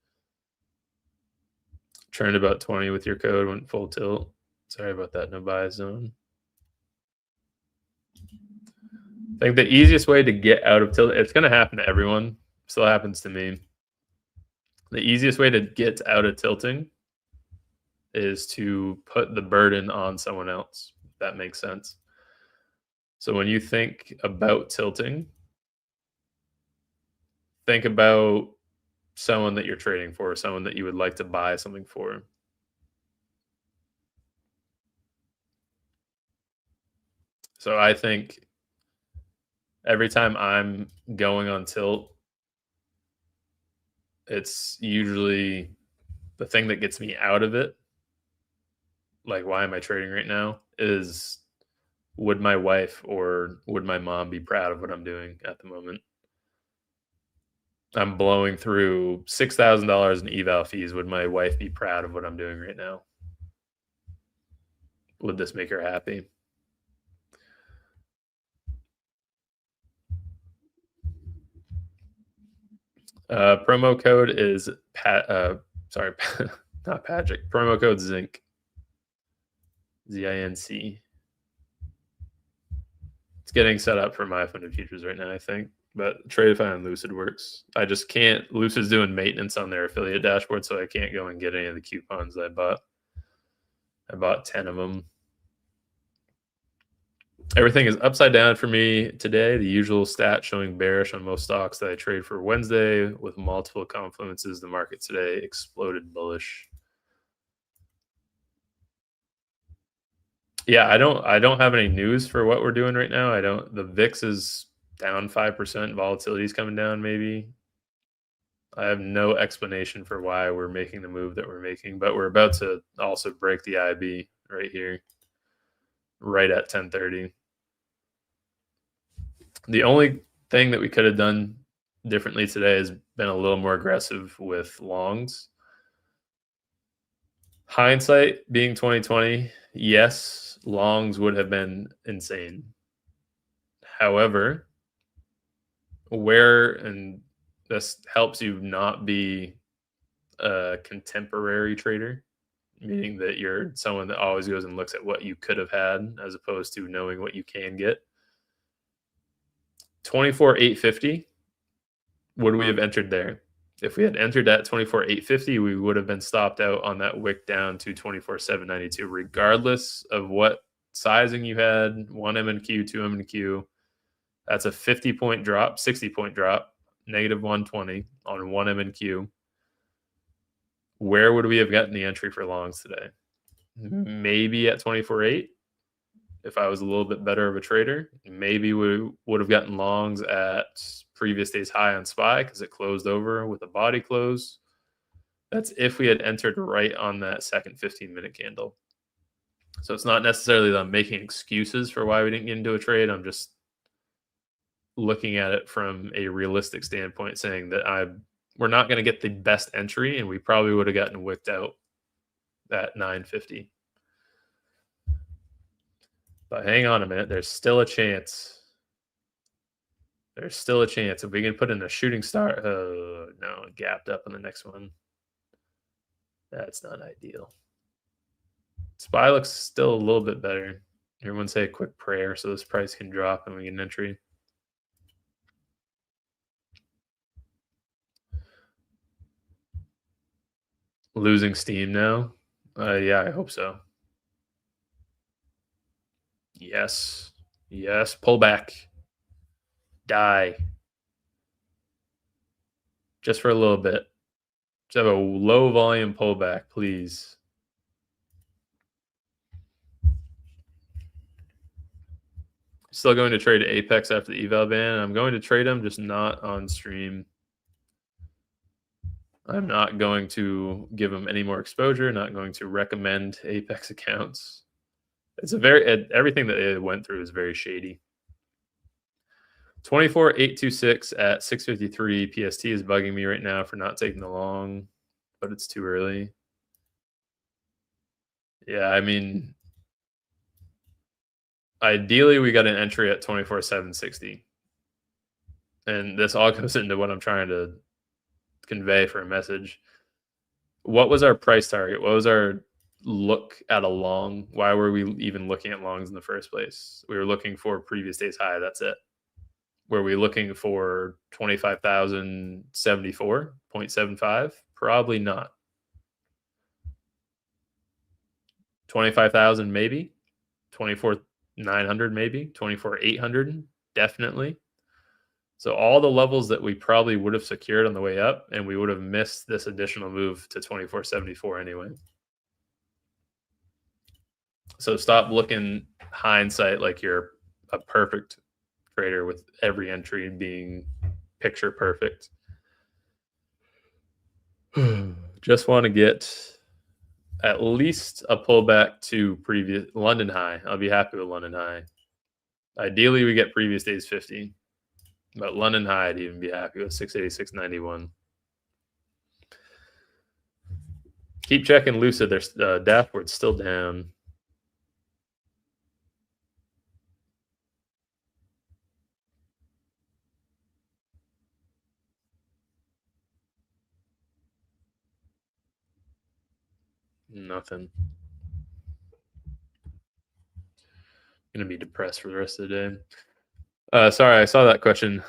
Turned about 20 with your code, went full tilt. Sorry about that, no buy zone. I think the easiest way to get out of tilt, it's going to happen to everyone. Still happens to me. The easiest way to get out of tilting is to put the burden on someone else. If that makes sense. So when you think about tilting, think about someone that you're trading for, someone that you would like to buy something for. So I think every time I'm going on tilt, it's usually the thing that gets me out of it. Like, why am I trading right now? Is would my wife or would my mom be proud of what I'm doing at the moment? I'm blowing through $6,000 in eval fees. Would my wife be proud of what I'm doing right now? Would this make her happy? Promo code is sorry, not Patrick. Promo code Zinc. ZINC. It's getting set up for my funded futures right now, I think. But Tradeify and Lucid works. I just can't. Lucid's doing maintenance on their affiliate dashboard, so I can't go and get any of the coupons that I bought. I bought 10 of them. Everything is upside down for me today. The usual stat showing bearish on most stocks that I trade for Wednesday. With multiple confluences, the market today exploded bullish. Yeah, I don't have any news for what we're doing right now. The VIX is down 5%, volatility is coming down maybe. I have no explanation for why we're making the move that we're making, but we're about to also break the IB right here, right at 10:30. The only thing that we could have done differently today has been a little more aggressive with longs. Hindsight being 2020, yes, longs would have been insane. However, and this helps you not be a contemporary trader, meaning that you're someone that always goes and looks at what you could have had as opposed to knowing what you can get. 24,850, would we have entered there? If we had entered at 24,850, we would have been stopped out on that wick down to 24,792, regardless of what sizing you had, 1 M&Q, 2 M&Q. That's a 50-point drop, 60-point drop, negative 120 on 1 M&Q. Where would we have gotten the entry for longs today? Maybe at 24.8 if I was a little bit better of a trader. Maybe we would have gotten longs at previous day's high on SPY because it closed over with a body close. That's if we had entered right on that second 15-minute candle. So it's not necessarily that I'm making excuses for why we didn't get into a trade. I'm just looking at it from a realistic standpoint, saying that we're not going to get the best entry, and we probably would have gotten wicked out at 950. But hang on a minute. There's still a chance. There's still a chance. If we can put in a shooting star. Oh, no, it gapped up on the next one. That's not ideal. SPY looks still a little bit better. Everyone say a quick prayer so this price can drop and we get an entry. Losing steam now? Yeah, I hope so. Yes. Yes. Pull back. Die. Just for a little bit. Just have a low volume pullback, please. Still going to trade Apex after the eval ban. I'm going to trade them, just not on stream. I'm not going to give them any more exposure. Not going to recommend Apex accounts. It's everything that they went through is very shady. 24,826 at 6:53 PST is bugging me right now for not taking the long, but it's too early. Yeah, I mean, ideally we got an entry at 24,760. And this all goes into what I'm trying to convey for a message. What was our price target? What was our look at a long? Why were we even looking at longs in the first place? We were looking for previous day's high. That's it. Were we looking for 25,074.75? Probably not. 25,000 maybe. 24,900 maybe. 24,800 definitely. So all the levels that we probably would have secured on the way up, and we would have missed this additional move to 2474 anyway. So stop looking hindsight like you're a perfect trader with every entry being picture perfect. Just want to get at least a pullback to previous London high. I'll be happy with London high. Ideally, we get previous day's 50. But London high, I'd even be happy with 686.91. Keep checking Lucid. There's Daftword's still down. Nothing. Gonna be depressed for the rest of the day. Sorry, I saw that question,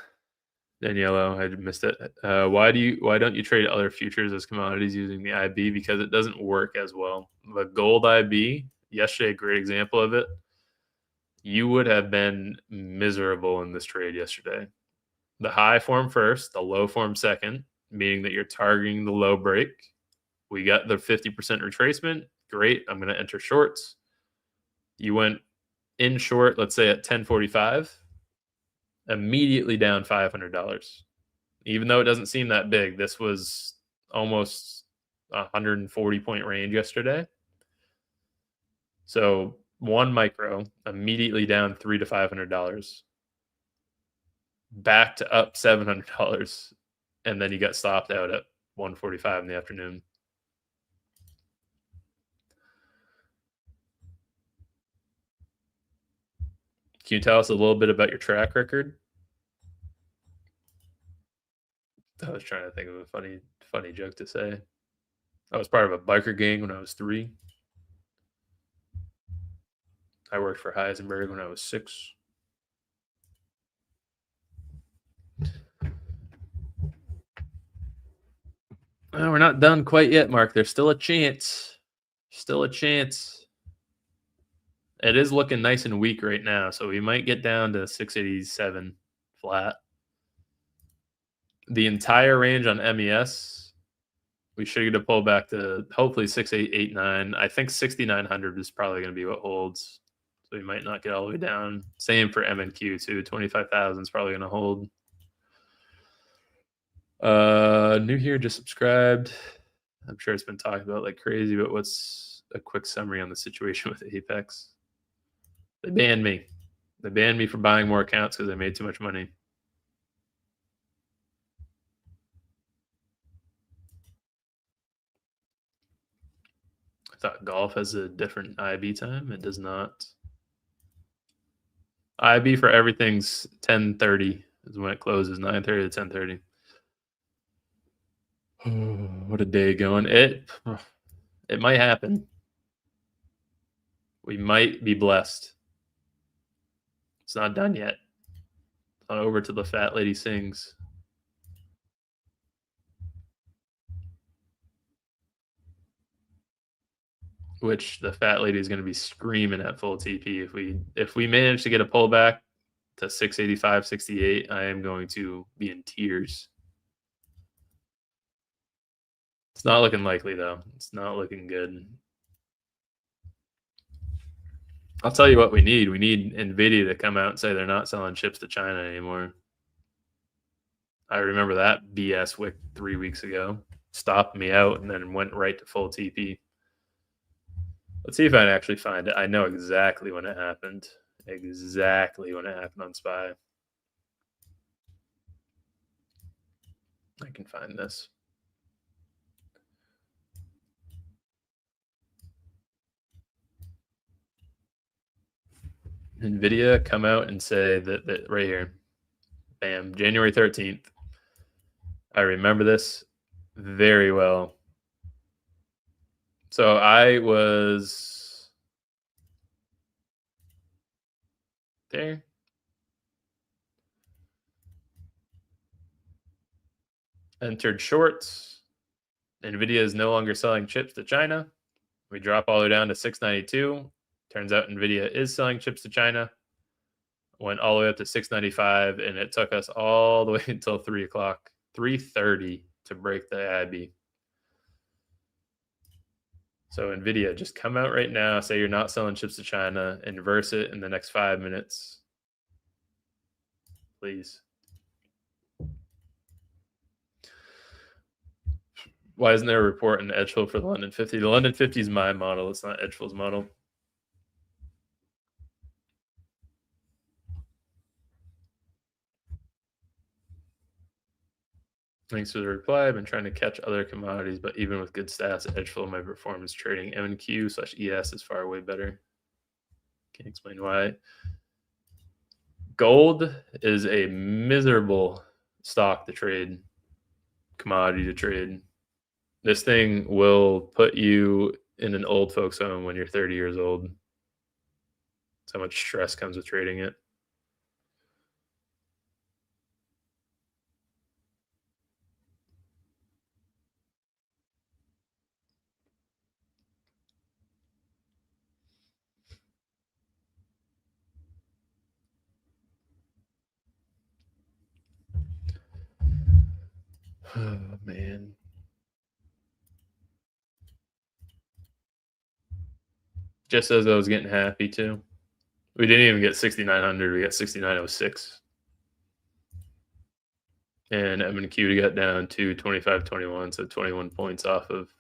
Daniello. I missed it. Why don't you trade other futures as commodities using the IB? Because it doesn't work as well. The gold IB, yesterday, a great example of it. You would have been miserable in this trade yesterday. The high form first, the low form second, meaning that you're targeting the low break. We got the 50% retracement. Great. I'm going to enter shorts. You went in short, let's say at 10:45, immediately down $500. Even though it doesn't seem that big, this was almost 140-point range yesterday. So one micro immediately down $300 to $500. back to up $700, and then you got stopped out at 1:45 in the afternoon. Can you tell us a little bit about your track record? I was trying to think of a funny joke to say. I was part of a biker gang when I was 3. I worked for Heisenberg when I was 6. Well, we're not done quite yet, Mark. There's still a chance. Still a chance. It is looking nice and weak right now, so we might get down to 687 flat. The entire range on MES, we should get a pull back to hopefully 6889. I think 6900 is probably going to be what holds. So we might not get all the way down. Same for MNQ too. 25,000 is probably going to hold. New here, just subscribed. I'm sure it's been talked about like crazy, but what's a quick summary on the situation with Apex? They banned me. They banned me for buying more accounts because I made too much money. I thought golf has a different IB time. It does not. IB for everything's 10:30 is when it closes, 9:30 to 10:30. What a day going. It might happen. We might be blessed. It's not done yet. On over to the fat lady sings. Which the fat lady is going to be screaming at full TP if we manage to get a pullback to 685, 68. I am going to be in tears. It's not looking likely though. It's not looking good. I'll tell you what we need. We need NVDA to come out and say they're not selling chips to China anymore. I remember that BS wick 3 weeks ago. Stopped me out and then went right to full TP. Let's see if I can actually find it. I know exactly when it happened. Exactly when it happened on SPY. I can find this. NVIDIA come out and say that right here. Bam, January 13th. I remember this very well. So I was there. Entered shorts. NVIDIA is no longer selling chips to China. We drop all the way down to 692. Turns out NVIDIA is selling chips to China. Went all the way up to 695, and it took us all the way until 3 o'clock, 3:30 to break the IB. So NVIDIA, just come out right now, say you're not selling chips to China, inverse it in the next 5 minutes. Please. Why isn't there a report in edgeful for the London 50? The London 50 is my model. It's not edgeful's model. Thanks for the reply. I've been trying to catch other commodities, but even with good stats, edgeful, my performance trading MNQ/ES is far way better. Can't explain why. Gold is a miserable stock to trade, commodity to trade. This thing will put you in an old folks home when you're 30 years old. That's how much stress comes with trading it. Oh, man. Just as I was getting happy, too. We didn't even get 6,900. We got 6,906. And MNQ got down to 25.21, so 21 points off of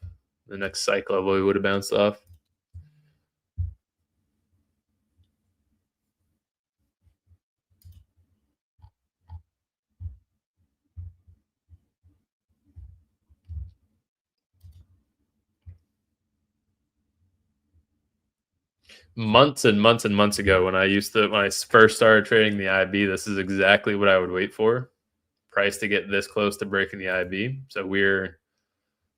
the next cycle level we would have bounced off. months and months and months ago when I first started trading the IB, this is exactly what I would wait for. Price to get this close to breaking the IB. So we're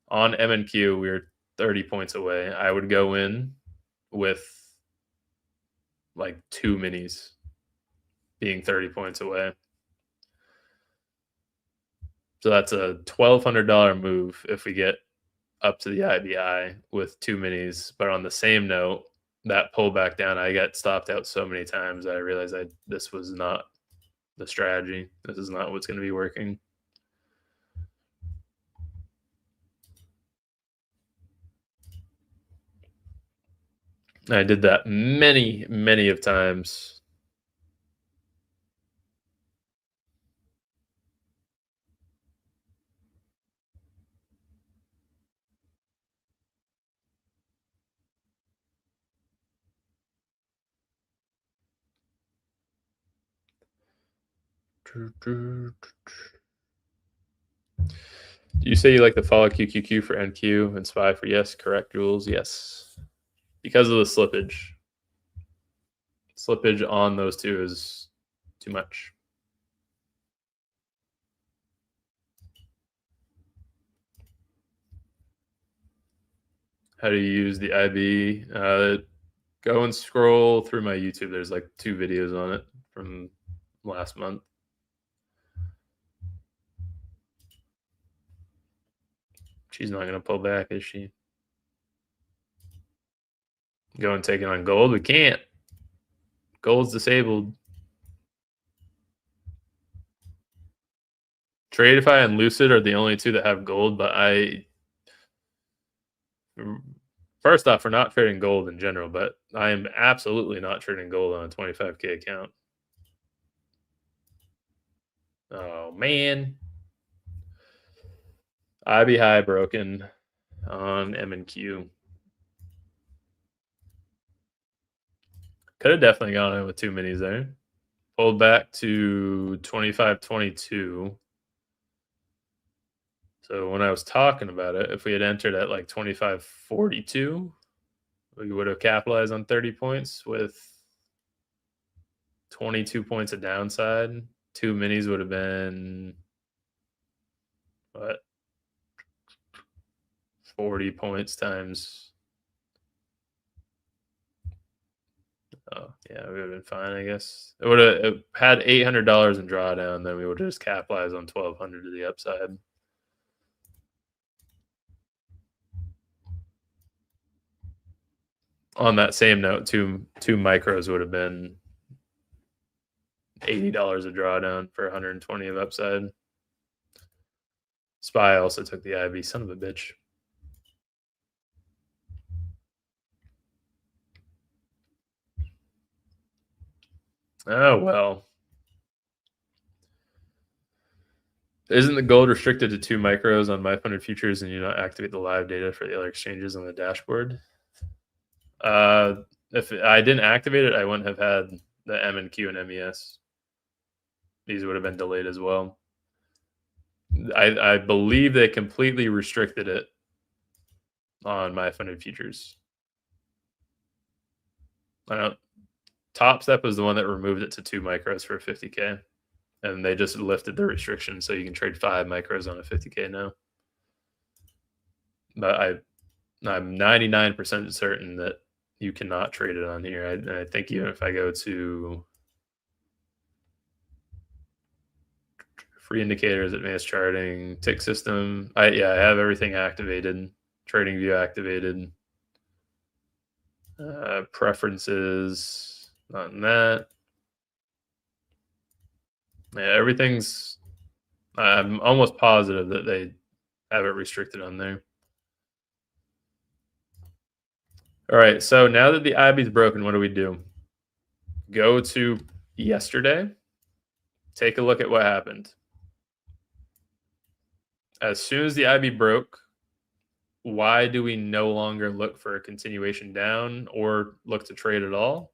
on M&Q, we're 30 points away. I would go in with like 2 minis being 30 points away. So that's a $1,200 move if we get up to the IBI with 2 minis. But on the same note, that pullback down, I got stopped out so many times. I realized this was not the strategy. This is not what's going to be working. I did that many, many of times. Do you say you like to follow QQQ for NQ and SPY for yes? Correct, Jules? Yes. Because of the slippage. Slippage on those two is too much. How do you use the IB? Go and scroll through my YouTube. There's like 2 videos on it from last month. She's not going to pull back, is she? Go and take it on gold. We can't. Gold's disabled. Tradeify and Lucid are the only 2 that have gold, but first off, we're not trading gold in general, but I am absolutely not trading gold on a 25K account. Oh, man. IB high broken on M&Q. Could have definitely gone in with 2 minis there. Pulled back to 25.22. So when I was talking about it, if we had entered at like 25.42, we would have capitalized on 30 points with 22 points of downside. 2 minis would have been what? 40 points times. Oh, yeah, we would have been fine, I guess. It would have had $800 in drawdown, then we would have just capitalized on 1,200 to the upside. On that same note, two micros would have been $80 a drawdown for 120 of upside. SPY also took the IB, son of a bitch. Oh, well. Isn't the gold restricted to 2 micros on MyFunded Futures and you not activate the live data for the other exchanges on the dashboard? If I didn't activate it, I wouldn't have had the M&Q and MES. These would have been delayed as well. I believe they completely restricted it on MyFunded Futures. Top Step was the one that removed it to 2 micros for 50K. And they just lifted the restriction so you can trade 5 micros on a 50K now. But I'm 99% certain that you cannot trade it on here. I think even if I go to free indicators, advanced charting, tick system, I have everything activated. Trading view activated. Preferences, not in that. Yeah, everything's. I'm almost positive that they have it restricted on there. All right, so now that the IB is broken, what do we do? Go to yesterday. Take a look at what happened. As soon as the IB broke, why do we no longer look for a continuation down or look to trade at all?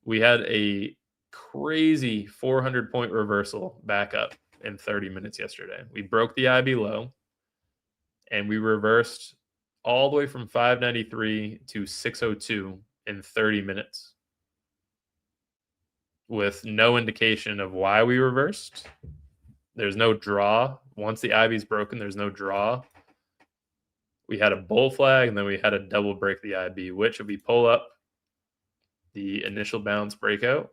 We had a crazy 400-point reversal back up in 30 minutes yesterday. We broke the IB low, and we reversed all the way from 593 to 602 in 30 minutes with no indication of why we reversed. There's no draw. Once the IB's broken, there's no draw. We had a bull flag, and then we had a double break the IB, which if we pull up the initial bounce breakout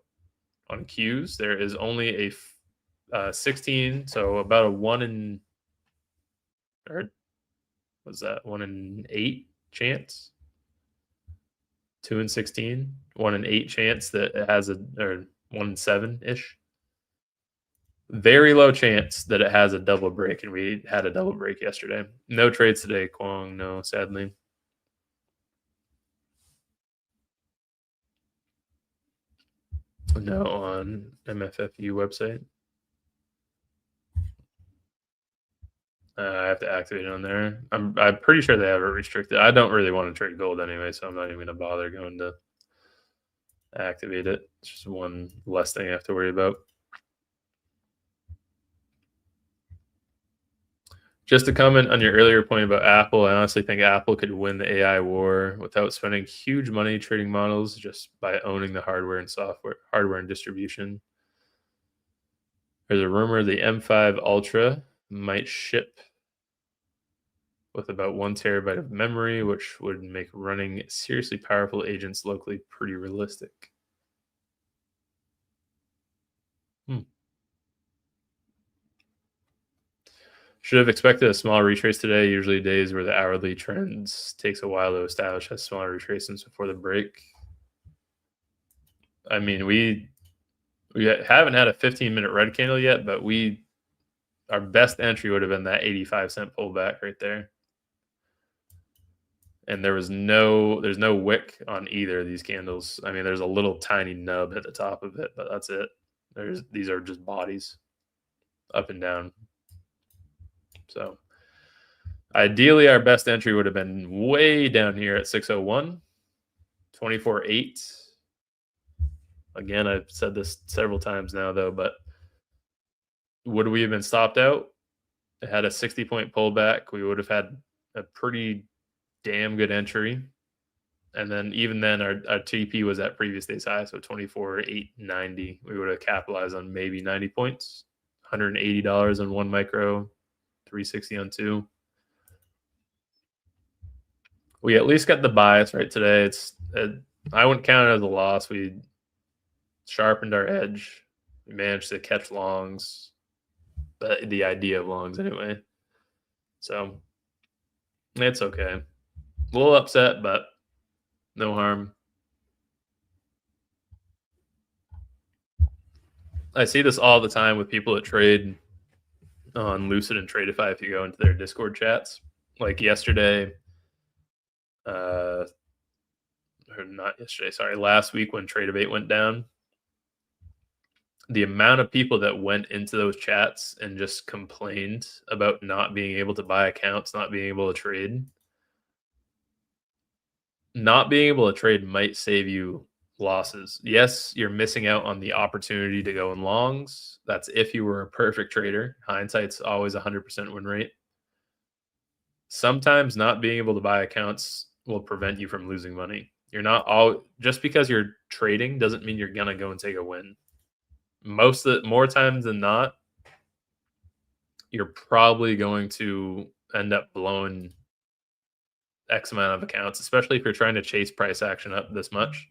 on Qs, there is only a 16, so about a 1 in, or was that 1 in 8 chance? 2 in 16, 1 in 8 chance that it has or 1 in 7 ish. Very low chance that it has a double break, and we had a double break yesterday. No trades today, Kwong. No, sadly. No on MFFU website. I have to activate it on there. I'm pretty sure they have it restricted. I don't really want to trade gold anyway, so I'm not even going to bother going to activate it. It's just one less thing I have to worry about. Just to comment on your earlier point about Apple, I honestly think Apple could win the AI war without spending huge money trading models, just by owning the hardware and software, hardware and distribution. There's a rumor the M5 Ultra might ship with about 1 terabyte of memory, which would make running seriously powerful agents locally pretty realistic. Should have expected a small retrace today. Usually days where the hourly trends takes a while to establish has smaller retracements before the break. I mean, we haven't had a 15-minute red candle yet, but our best entry would have been that 85-cent pullback right there. And there's no wick on either of these candles. I mean, there's a little tiny nub at the top of it, but that's it. These are just bodies up and down. So ideally, our best entry would have been way down here at 601, 24.8. Again, I've said this several times now, though, but would we have been stopped out? It had a 60-point pullback. We would have had a pretty damn good entry. And then even then, our TP was at previous day's high, so 24.890. We would have capitalized on maybe 90 points, $180 on 1 micro, 360 on 2. We at least got the bias right today. I wouldn't count it as a loss. We sharpened our edge. We managed to catch longs, but the idea of longs anyway. So it's okay. A little upset, but no harm. I see this all the time with people that trade on Lucid and Tradeify if you go into their Discord chats. Like yesterday, or not yesterday, sorry, last week when Tradeabate went down, the amount of people that went into those chats and just complained about not being able to buy accounts, not being able to trade. Not being able to trade might save you losses. Yes, you're missing out on the opportunity to go in longs. That's if you were a perfect trader. Hindsight's always 100% win rate. Sometimes not being able to buy accounts will prevent you from losing money. You're not all just because you're trading doesn't mean you're gonna go and take a win. More times than not, you're probably going to end up blowing X amount of accounts, especially if you're trying to chase price action up this much.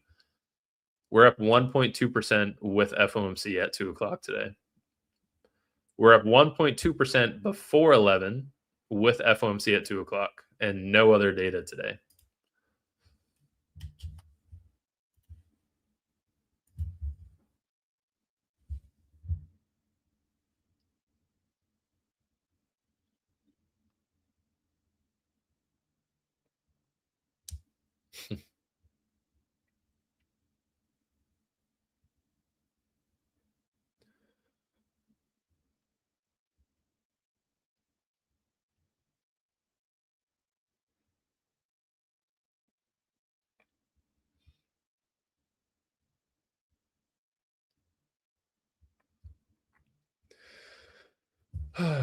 We're up 1.2% with FOMC at 2 o'clock today. We're up 1.2% before 11 with FOMC at 2 o'clock and no other data today.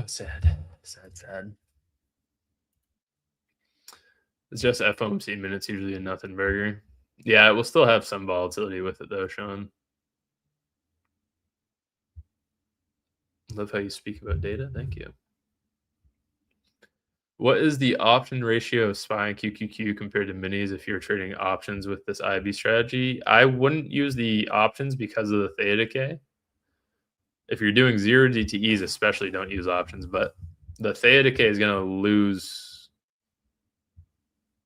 Sad. It's just FOMC minutes, usually a nothing burger. Yeah, it will still have some volatility with it though, Sean. Love how you speak about data. Thank you. What is the option ratio of SPY and QQQ compared to minis if you're trading options with this IB strategy? I wouldn't use the options because of the theta decay. If you're doing zero DTEs, especially don't use options, but the theta decay is going to lose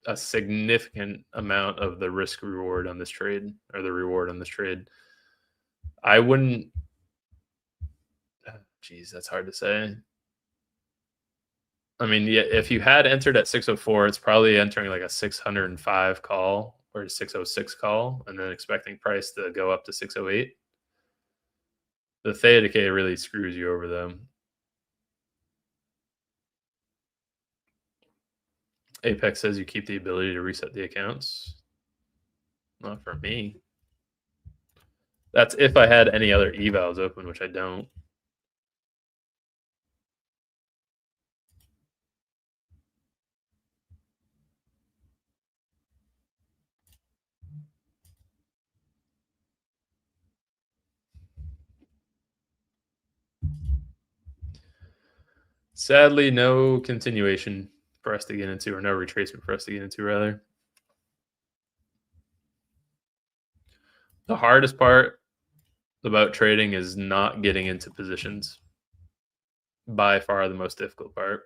a significant amount of the risk reward on this trade, or the reward on this trade. I wouldn't. Geez, that's hard to say. I mean, yeah, if you had entered at 604, it's probably entering like a 605 call or a 606 call, and then expecting price to go up to 608. The theta decay really screws you over, though. Apex says you keep the ability to reset the accounts. Not for me. That's if I had any other evals open, which I don't. Sadly, no continuation for us to get into, or no retracement for us to get into, rather. The hardest part about trading is not getting into positions. By far the most difficult part.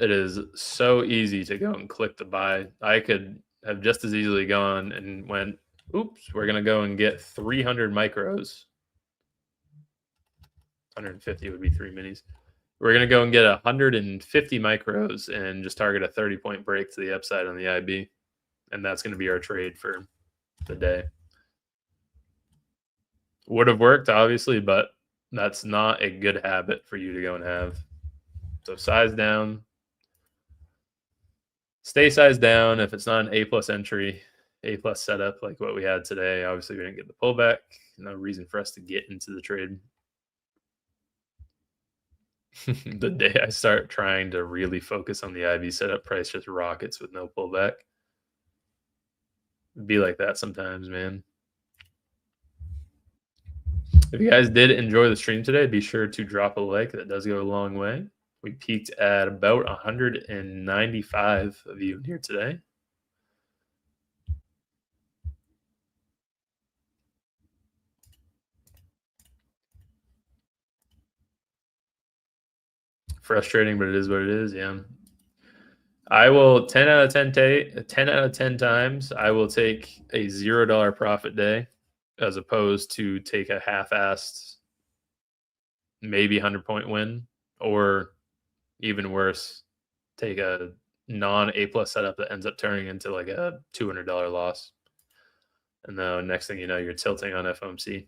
It is so easy to go and click the buy. I could have just as easily gone and went, oops, we're going to go and get 300 micros. 150 would be 3 minis. We're going to go and get 150 micros and just target a 30-point break to the upside on the IB. And that's going to be our trade for the day. Would have worked, obviously, but that's not a good habit for you to go and have. So size down. Stay size down. If it's not an A plus entry, A plus setup like what we had today, obviously we didn't get the pullback. No reason for us to get into the trade. The day I start trying to really focus on the IB setup, price just rockets with no pullback. It'd be like that sometimes, man. If you guys did enjoy the stream today, be sure to drop a like. That does go a long way. We peaked at about 195 of you here today. Frustrating, but it is what it is. Yeah. I will 10 out of 10 out of 10 times. I will take a $0 profit day as opposed to take a half-assed, maybe 100-point win, or even worse, take a non-A plus setup that ends up turning into like a $200 loss. And then next thing you know, you're tilting on FOMC.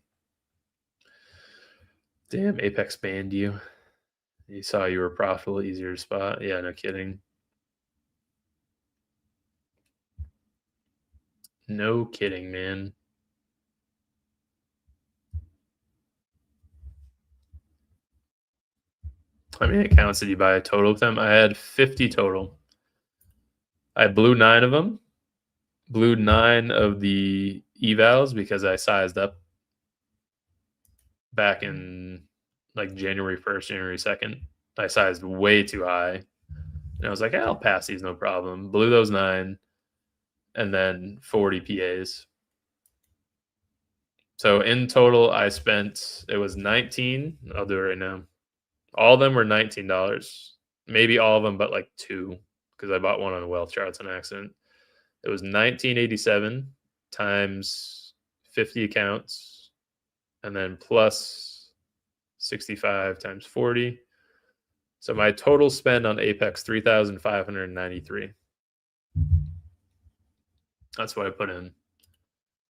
Damn, Apex banned you. You saw you were profitable, easier to spot. Yeah, no kidding. No kidding, man. How many accounts did you buy total of them? I had 50 total. I blew 9 of them. Blew 9 of the evals because I sized up back in like January 1st, January 2nd. I sized way too high. And I was like, hey, I'll pass these, no problem. Blew those 9 and then 40 PAs. So in total, I spent, it was 19. I'll do it right now. All of them were $19. Maybe all of them, but like 2, because I bought one on wealth charts on accident. It was 1987 times 50 accounts, and then plus 65 times 40. So my total spend on Apex 3,593. That's what I put in,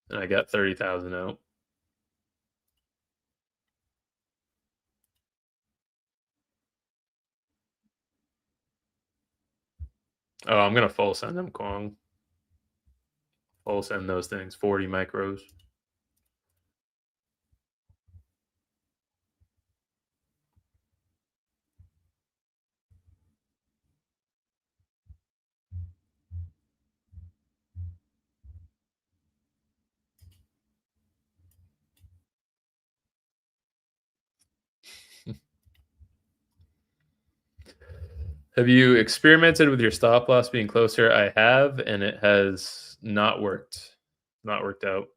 and I got 30,000 out. Oh, I'm gonna full send them, Kwong. Full send those things. 40 micros. Have you experimented with your stop loss being closer? I have, and it has not worked. Not worked out.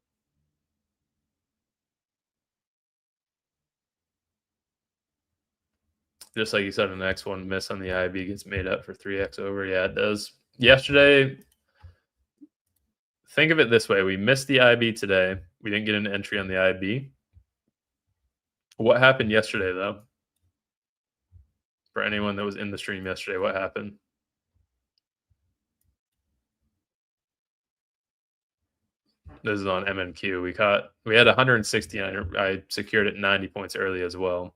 Just like you said, the next one miss on the IB gets made up for 3x over. Yeah, it does. Yesterday, think of it this way. We missed the IB today. We didn't get an entry on the IB. What happened yesterday, though? For anyone that was in the stream yesterday, what happened? This is on MMQ. We had 160. I secured it 90 points early as well.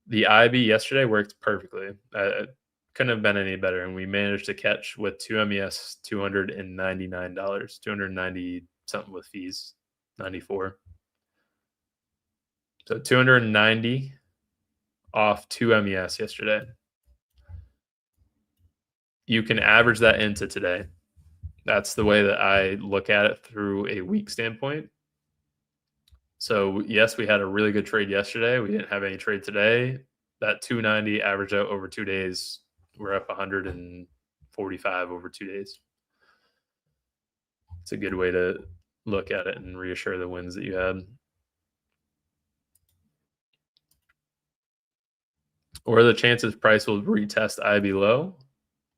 The IB yesterday worked perfectly. It couldn't have been any better, and we managed to catch with 2MES $299, 290 something with fees, 94. So 290 off 2MES yesterday. You can average that into today. That's the way that I look at it through a week standpoint. So yes, we had a really good trade yesterday. We didn't have any trade today. That 290 averaged out over 2 days. We're up 145 over 2 days. It's a good way to look at it and reassure the wins that you had. What are the chances price will retest IB low?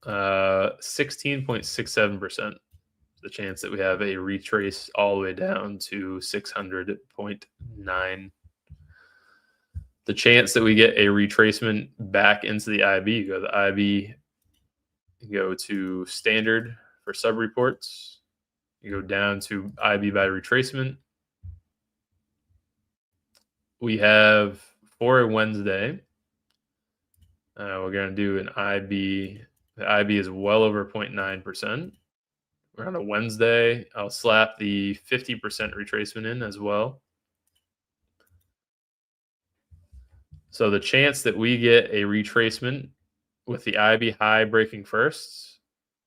16.67%. The chance that we have a retrace all the way down to 600.9. The chance that we get a retracement back into the IB, you go to the IB, you go to standard for sub reports, you go down to IB by retracement. We have for a Wednesday, we're going to do an IB. The IB is well over 0.9%. We're on a Wednesday. I'll slap the 50% retracement in as well. So the chance that we get a retracement with the IB high breaking first,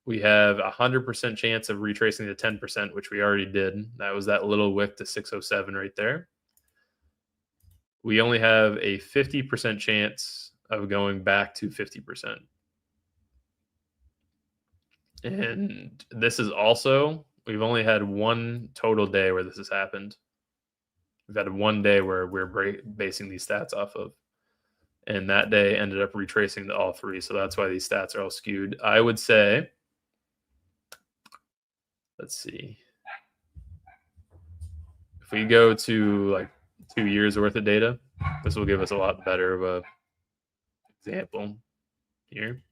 we have a 100% chance of retracing to 10%, which we already did. That was that little wick to 607 right there. We only have a 50% chance of going back to 50%. And this is also, we've only had one total day where this has happened. We've had one day where we're basing these stats off of. And that day ended up retracing to all three. So that's why these stats are all skewed. I would say, let's see. If we go to like 2 years worth of data, this will give us a lot better of a example here.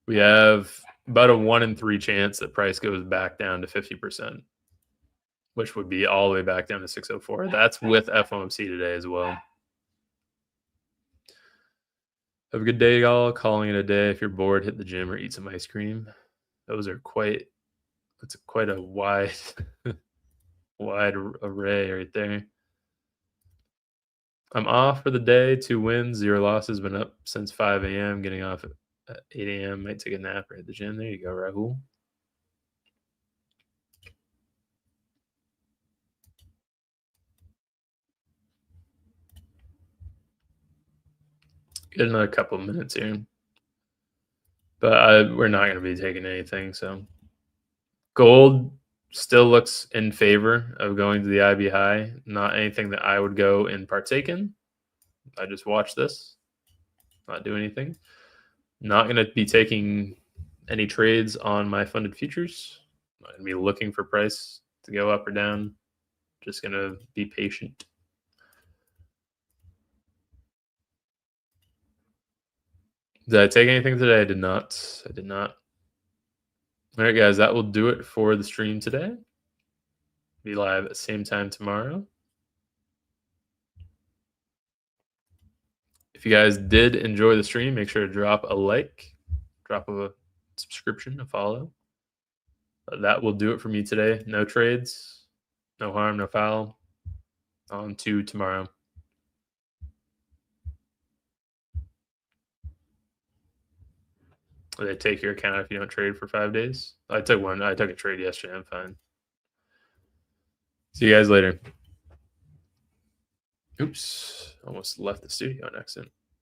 We have about a 1 in 3 chance that price goes back down to 50%, which would be all the way back down to 604. That's with FOMC today as well. Have a good day, y'all. Calling it a day. If you're bored, hit the gym or eat some ice cream. Those are quite a wide wide array right there. I'm off for the day. 2 wins, 0 losses. Been up since 5 a.m. Getting off at 8 a.m. Might take a nap right at the gym. There you go, Rahul. Get another couple of minutes here. But we're not going to be taking anything. So gold still looks in favor of going to the IB high. Not anything that I would go and partake in. I just watch this, not do anything. Not going to be taking any trades on my funded futures. Not going to be looking for price to go up or down. Just going to be patient. Did I take anything today? I did not. I did not. All right, guys, that will do it for the stream today. Be live at the same time tomorrow. If you guys did enjoy the stream, make sure to drop a like, drop a subscription, a follow. That will do it for me today. No trades, no harm, no foul. On to tomorrow. They take your account if you don't trade for 5 days. I took a trade yesterday. I'm fine. See you guys later. Oops, almost left the studio on accident.